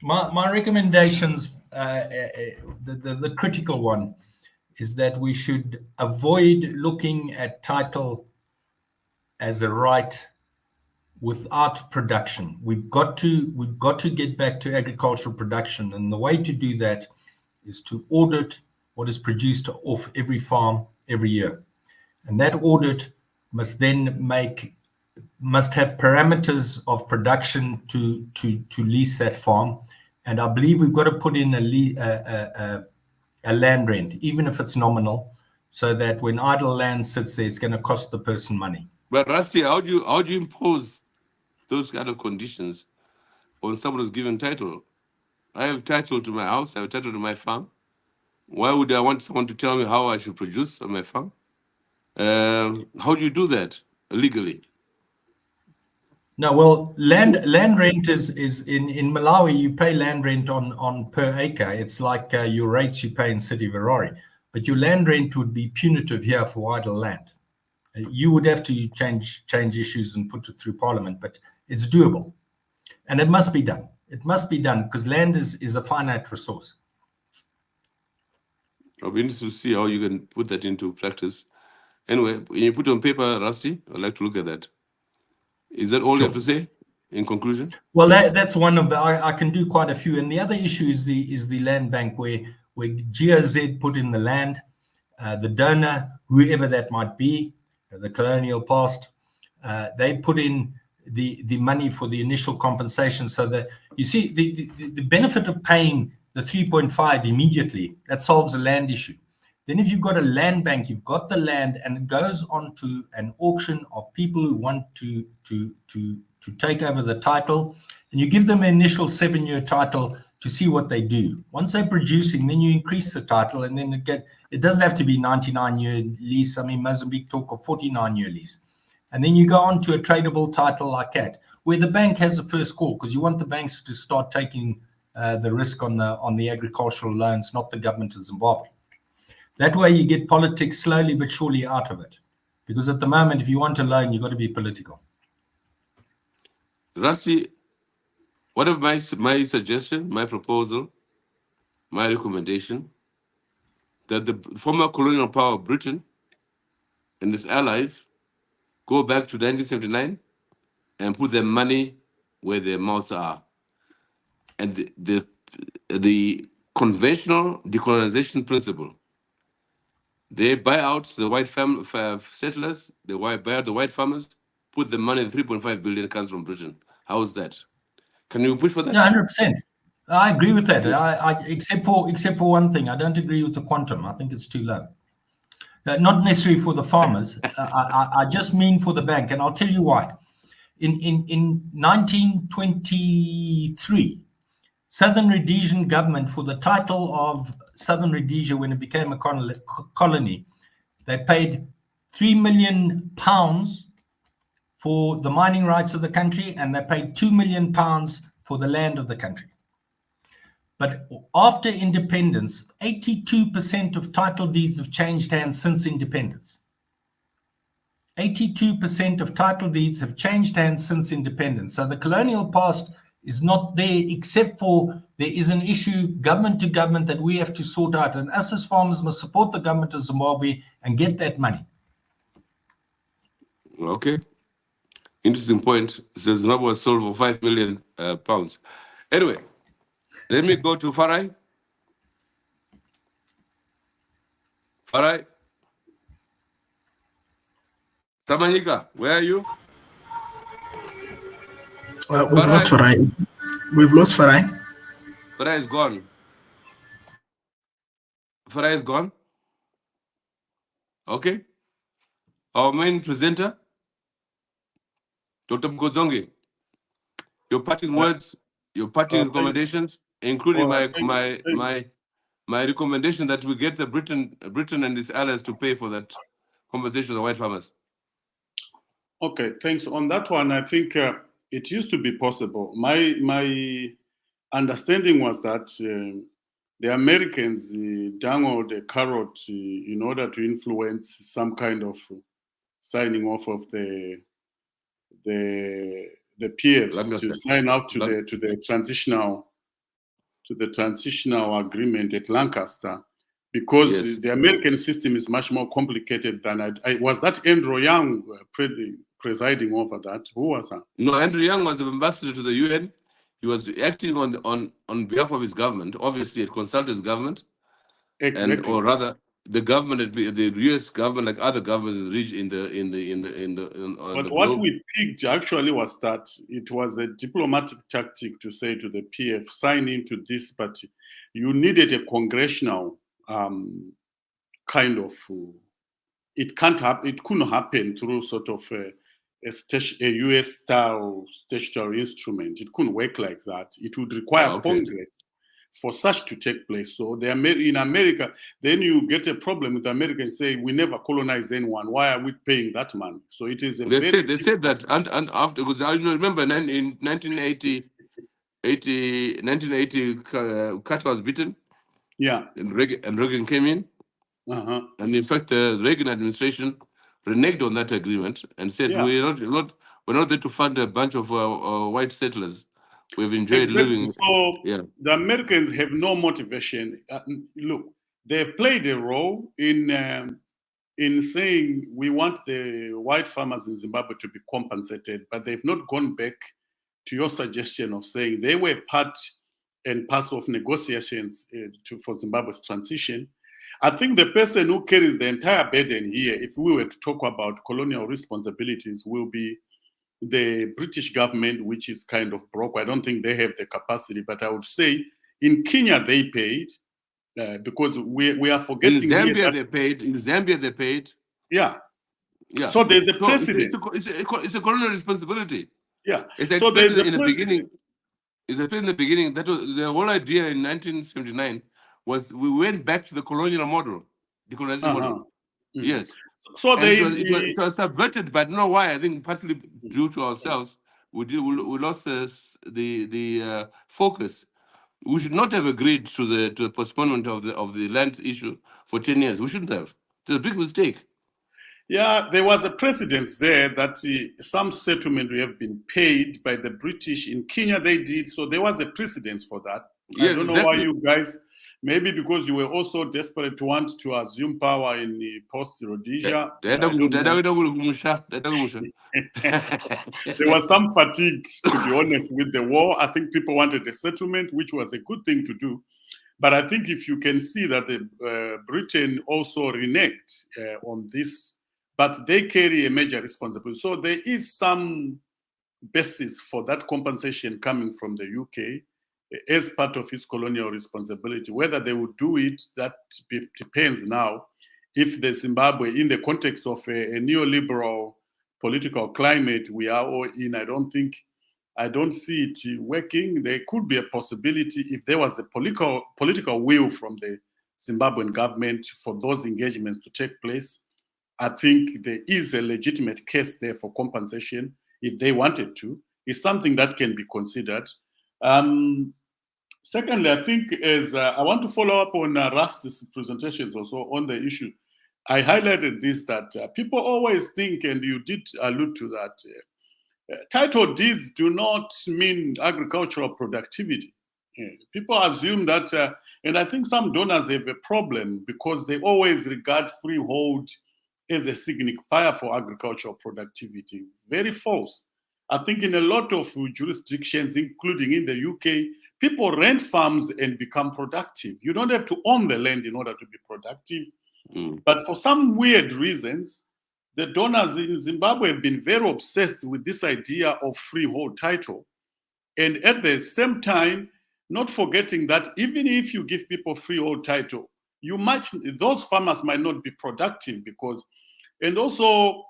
My recommendations, the critical one, is that we should avoid looking at title as a right without production. We've got to get back to agricultural production, and the way to do that is to audit what is produced off every farm every year, and that audit must then have parameters of production to lease that farm. And I believe we've got to put in a land rent, even if it's nominal, so that when idle land sits there, it's going to cost the person money. But Rusty, how do you impose those kind of conditions on someone who's given title? I have title to my house, I have title to my farm. Why would I want someone to tell me how I should produce on my farm? How do you do that legally? No, well, land rent is in Malawi. You pay land rent on per acre. It's like your rates you pay in City of Harare, but your land rent would be punitive here for idle land. You would have to change issues and put it through Parliament, but it's doable, and it must be done. It must be done because land is a finite resource. I'll be interested to see how you can put that into practice. Anyway, when you put it on paper, Rusty, I'd like to look at that. Is that all you have to say in conclusion? Well, that's one of the, I can do quite a few. And the other issue is the land bank where GOZ put in the land, the donor, whoever that might be, the colonial past, they put in the money for the initial compensation. So that you see the benefit of paying the 3.5 immediately, that solves a land issue. Then if you've got a land bank, you've got the land, and it goes on to an auction of people who want to take over the title, and you give them an initial 7-year title to see what they do. Once they're producing, then you increase the title, and then it doesn't have to be 99-year lease. I mean, Mozambique talk of 49-year lease. And then you go on to a tradable title like that, where the bank has the first call, because you want the banks to start taking the risk on the agricultural loans, not the government of Zimbabwe. That way you get politics slowly but surely out of it. Because at the moment, if you want a loan, you've got to be political. Rusty, what of my suggestion, my proposal, my recommendation, that the former colonial power of Britain and its allies go back to 1979 and put their money where their mouths are. And the conventional decolonization principle, they buy out the white settlers, they buy out the white farmers, put the money, the 3.5 billion comes from Britain. How is that? Can you push for that? Yeah, 100%. I agree with that. Except for one thing, I don't agree with the quantum. I think it's too low. Not necessarily for the farmers. I just mean for the bank, and I'll tell you why. In 1923, Southern Rhodesian government, for the title of Southern Rhodesia when it became a colony, they paid £3 million for the mining rights of the country, and they paid £2 million for the land of the country. But after independence, 82% of title deeds have changed hands since independence. 82% of title deeds have changed hands since independence. So the colonial past is not there, except for there is an issue government to government that we have to sort out. And us as farmers must support the government of Zimbabwe and get that money. Okay. Interesting point. So Zimbabwe was sold for £5 million. Anyway, let me go to Farai. Farai. Samanyika, where are you? We've lost Farai. We've lost Farai. Farai is gone. Farai is gone. Okay. Our main presenter, Dr. Mkozongi, your parting words, your parting recommendations, including my recommendation that we get the Britain and its allies to pay for that compensation to the white farmers. Okay, thanks. On that one, I think it used to be possible. My understanding was that the Americans dangled a carrot in order to influence some kind of signing off of the PFs to sign out to the transitional agreement at Lancaster, because the American system is much more complicated than was that Andrew Young presiding over that? Who was that? No, Andrew Young was the ambassador to the UN. He was acting on behalf of his government. Obviously, it consulted his government, exactly, or rather, the government, the U.S. government, like other governments in the But what we picked actually was that it was a diplomatic tactic to say to the PF, sign into this party. You needed a congressional kind of. It can't happen. It couldn't happen through sort of a US style statutory instrument. It couldn't work like that. It would require Congress for such to take place. So in America, then you get a problem with America and say, we never colonized anyone. Why are we paying that money? So it is they said that, and after, because I remember in 1980, Carter was beaten. Yeah. And Reagan came in. And in fact, the Reagan administration reneged on that agreement and said, we're not there to fund a bunch of white settlers. We've enjoyed living. So the Americans have no motivation. Look, they've played a role in saying we want the white farmers in Zimbabwe to be compensated, but they've not gone back to your suggestion of saying they were part and parcel of negotiations for Zimbabwe's transition. I think the person who carries the entire burden here, if we were to talk about colonial responsibilities, will be the British government, which is kind of broke. I don't think they have the capacity, but I would say in Kenya they paid because we are forgetting. In Zambia they paid. In Zambia they paid. Yeah. So there's a precedent. It's a colonial responsibility. Yeah. So there's in the beginning. In the beginning, that was the whole idea in 1979. Was we went back to the colonial model, the colonial model. Yes. So it was subverted, but no why. I think partly due to ourselves, we lost the focus. We should not have agreed to the postponement of the land issue for 10 years. We shouldn't have. It's a big mistake. Yeah, there was a precedence there that some settlement will have been paid by the British. In Kenya they did, so there was a precedence for that. I don't know why you guys. Maybe because you were also desperate to want to assume power in the post-Rhodesia. There was some fatigue, to be honest, with the war. I think people wanted a settlement, which was a good thing to do. But I think if you can see that Britain also reneged on this, but they carry a major responsibility. So there is some basis for that compensation coming from the UK as part of its colonial responsibility. Whether they would do it, that depends now. If the Zimbabwe, in the context of a neoliberal political climate we are all in, I don't see it working. There could be a possibility if there was a political will from the Zimbabwean government for those engagements to take place. I think there is a legitimate case there for compensation if they wanted to. It's something that can be considered. Secondly, I think I want to follow up on Rust's presentations also on the issue. I highlighted this, that people always think, and you did allude to that, title deeds do not mean agricultural productivity. People assume that, and I think some donors have a problem because they always regard freehold as a signifier for agricultural productivity. Very false. I think in a lot of jurisdictions, including in the UK, people rent farms and become productive. You don't have to own the land in order to be productive. But for some weird reasons, the donors in Zimbabwe have been very obsessed with this idea of freehold title. And at the same time, not forgetting that even if you give people freehold title, those farmers might not be productive because, and also,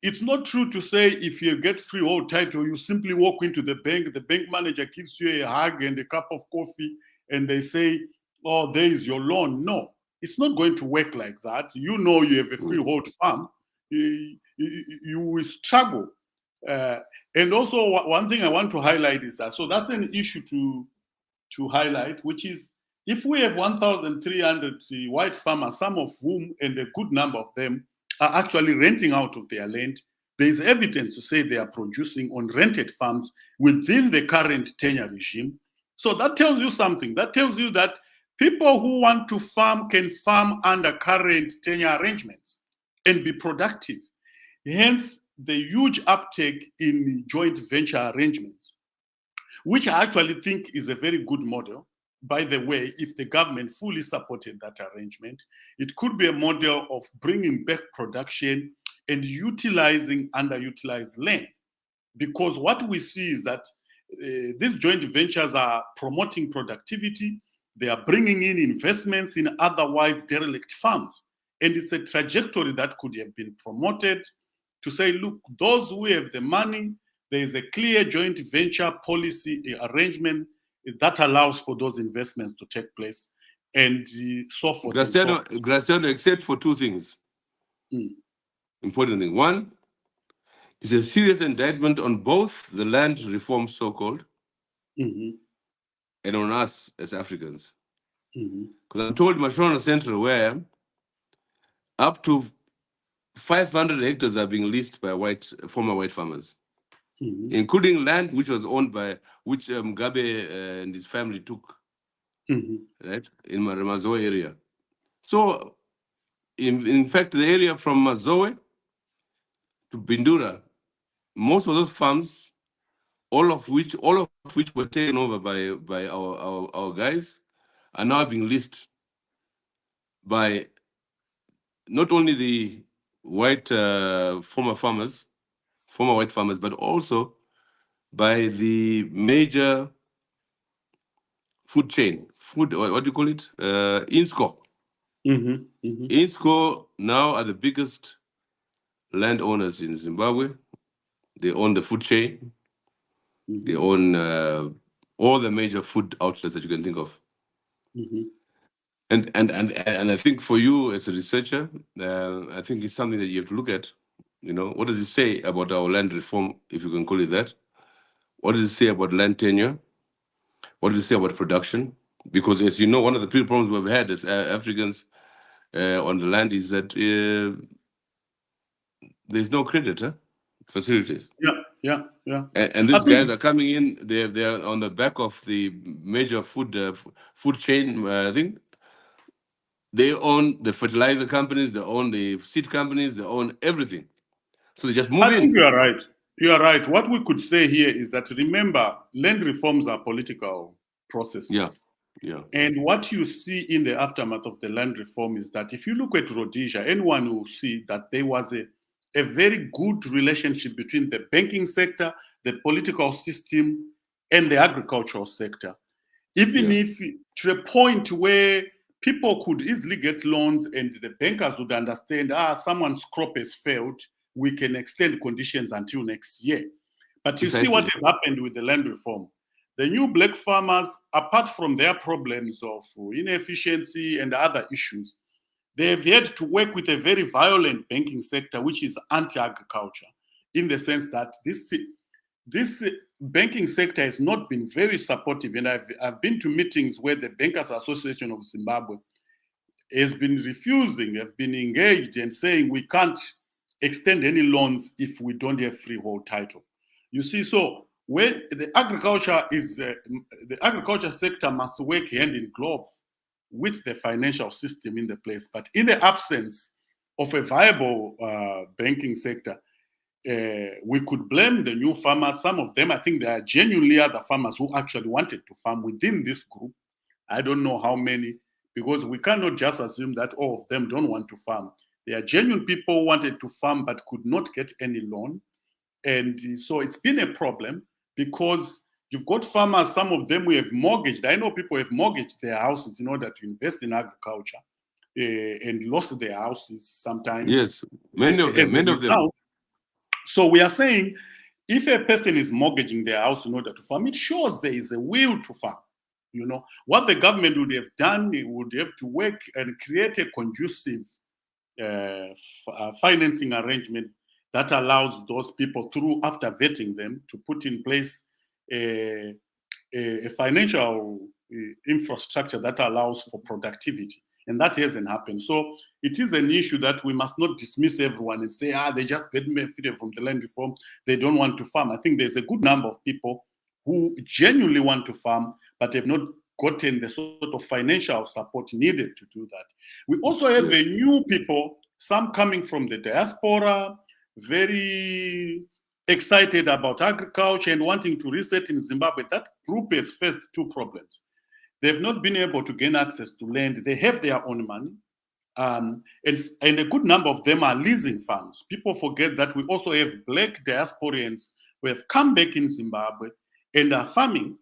it's not true to say if you get freehold title, you simply walk into the bank manager gives you a hug and a cup of coffee, and they say, oh, there is your loan. No, it's not going to work like that. You know you have a freehold farm. You will struggle. And also, one thing I want to highlight is that, so that's an issue to highlight, which is If we have 1,300 white farmers, some of whom, and a good number of them, are actually renting out of their land, there is evidence to say they are producing on rented farms within the current tenure regime. So that tells you something. That tells you that people who want to farm can farm under current tenure arrangements and be productive. Hence, the huge uptake in joint venture arrangements, which I actually think is a very good model. By the way, if the government fully supported that arrangement, it could be a model of bringing back production and utilizing underutilized land. Because what we see is that these joint ventures are promoting productivity, they are bringing in investments in otherwise derelict farms. And it's a trajectory that could have been promoted to say, look, those who have the money, there is a clear joint venture policy arrangement that allows for those investments to take place, and so forth. Graciano, except for two things. Important thing. One is a serious indictment on both the land reform, so-called, and on us as Africans. Because I'm told Mashona Central, where up to 500 hectares are being leased by former white farmers, including land which was owned by, which Mugabe and his family took, right, in Mazoe area. So, in fact, the area from Mazoe to Bindura, most of those farms, all of which were taken over by our guys, are now being leased by not only the white former white farmers, but also by the major food chain, what do you call it? INSCO. INSCO now are the biggest landowners in Zimbabwe. They own the food chain. They own all the major food outlets that you can think of. And I think for you as a researcher, I think it's something that you have to look at. You know, what does it say about our land reform, if you can call it that? What does it say about land tenure? What does it say about production? Because as you know, one of the big problems we've had as Africans on the land is that there's no credit facilities. Yeah. And these guys are coming in. They're on the back of the major food chain thing. They own the fertilizer companies. They own the seed companies. They own everything. So they just move in. I think you are right. You are right. What we could say here is that, remember, land reforms are political processes. Yeah. And what you see in the aftermath of the land reform is that if you look at Rhodesia, anyone will see that there was a very good relationship between the banking sector, the political system, and the agricultural sector. Even if to a point where people could easily get loans and the bankers would understand, someone's crop has failed, we can extend conditions until next year. But you see what has happened with the land reform. The new black farmers, apart from their problems of inefficiency and other issues, they have had to work with a very violent banking sector, which is anti-agriculture, in the sense that this banking sector has not been very supportive. And I've been to meetings where the Bankers Association of Zimbabwe has been refusing, have been engaged and saying we can't extend any loans if we don't have freehold title. You see, so when the agriculture sector must work hand in glove with the financial system in the place. But in the absence of a viable banking sector, we could blame the new farmers. Some of them, I think there are genuinely other farmers who actually wanted to farm within this group. I don't know how many, because we cannot just assume that all of them don't want to farm. There are genuine people who wanted to farm but could not get any loan. And so it's been a problem because you've got farmers, some of them we have mortgaged. I know people have mortgaged their houses in order to invest in agriculture and lost their houses sometimes. Yes, many of them. So we are saying if a person is mortgaging their house in order to farm, it shows there is a will to farm. You know, what the government would have done, it would have to work and create a conducive financing arrangement that allows those people through, after vetting them, to put in place a financial infrastructure that allows for productivity. And that hasn't happened. So it is an issue that we must not dismiss everyone and say, they just benefited from the land reform. They don't want to farm. I think there's a good number of people who genuinely want to farm, but have not gotten the sort of financial support needed to do that. We also have a new people, some coming from the diaspora, very excited about agriculture and wanting to reset in Zimbabwe. That group has faced two problems. They've not been able to gain access to land. They have their own money. And a good number of them are leasing farms. People forget that we also have black diasporians who have come back in Zimbabwe and are farming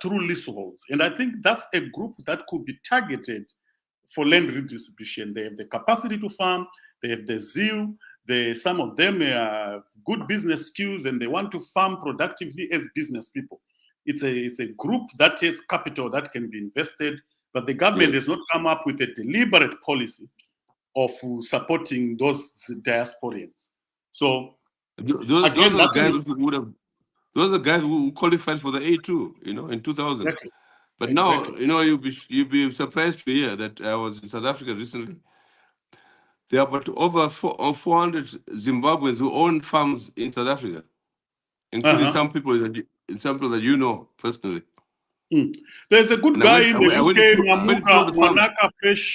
through leaseholds. And I think that's a group that could be targeted for land redistribution. They have the capacity to farm, they have the zeal, some of them have good business skills, and they want to farm productively as business people. It's a group that has capital that can be invested, but the government has not come up with a deliberate policy of supporting those diasporians. So those are the guys who qualified for the A2, in 2000. Exactly. But now, you'll be surprised to hear that I was in South Africa recently. There are about over 400 Zimbabweans who own farms in South Africa, including some people that you know personally. There's a good guy in the UK,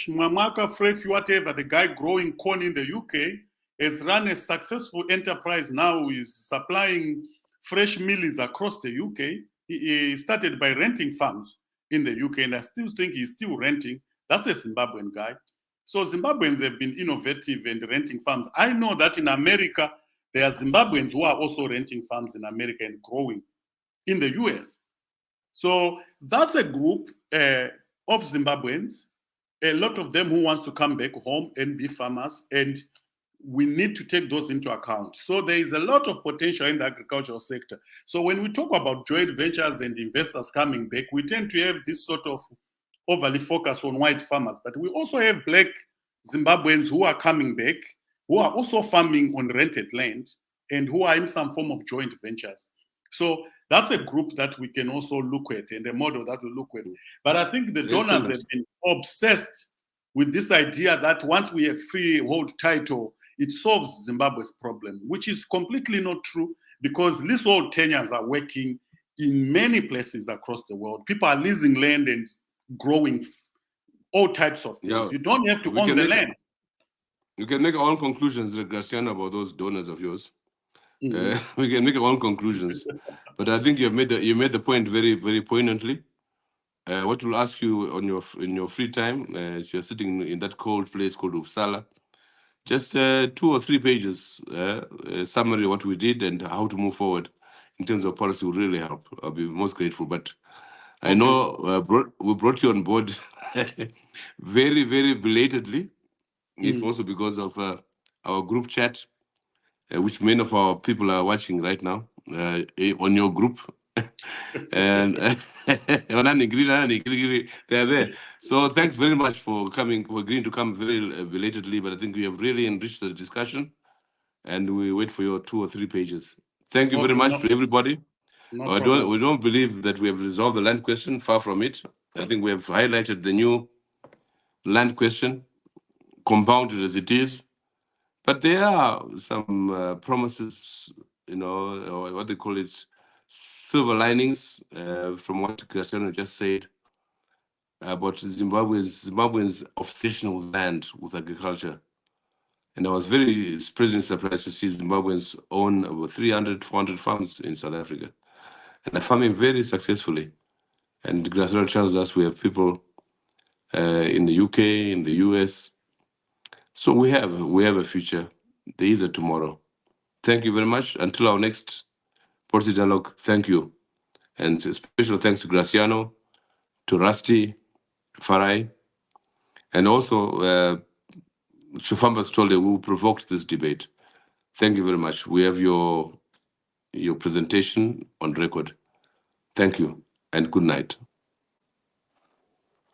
Mwamaka Fresh, whatever, the guy growing corn in the UK, has run a successful enterprise now, is supplying fresh meals across the UK. He started by renting farms in the UK, and I still think he's still renting. That's a Zimbabwean guy. So Zimbabweans have been innovative and renting farms. I know that in America, there are Zimbabweans who are also renting farms in America and growing in the US. So that's a group of Zimbabweans, a lot of them who wants to come back home and be farmers, and we need to take those into account. So there is a lot of potential in the agricultural sector. So when we talk about joint ventures and investors coming back, we tend to have this sort of overly focus on white farmers, but we also have black Zimbabweans who are coming back, who are also farming on rented land, and who are in some form of joint ventures. So that's a group that we can also look at, and a model that we look at. But I think the donors have been obsessed with this idea that once we have freehold title, it solves Zimbabwe's problem, which is completely not true, because leasehold tenures are working in many places across the world. People are leasing land and growing all types of things. Yeah. You don't have to own the land. You can make our own conclusions, Graciano, about those donors of yours. We can make our own conclusions, but I think you made the point very, very poignantly. What we'll ask you in your free time, if you're sitting in that cold place called Uppsala, just 2 or 3 pages, summary of what we did and how to move forward in terms of policy would really help. I'll be most grateful. But I know we brought you on board very, very belatedly. It's also because of our group chat, which many of our people are watching right now on your group. And they're there. So thanks very much for agreeing to come very belatedly, but I think we have really enriched the discussion, and we wait for your 2 or 3 pages. Thank you very much to everybody. We don't believe that we have resolved the land question, far from it. I think we have highlighted the new land question, compounded as it is. But there are some promises, or what they call it, silver linings from what Cristiano just said about Zimbabwe's obsession with land, with agriculture. And I was very pleasantly surprised to see Zimbabweans own over 300, 400 farms in South Africa. And they're farming very successfully. And Cristiano tells us we have people in the UK, in the US. So we have a future. There is a tomorrow. Thank you very much. Until our next Policy Dialogue, thank you. And special thanks to Graciano, to Rusty, Farai, and also Chufamba Stole, who provoked this debate. Thank you very much. We have your presentation on record. Thank you, and good night.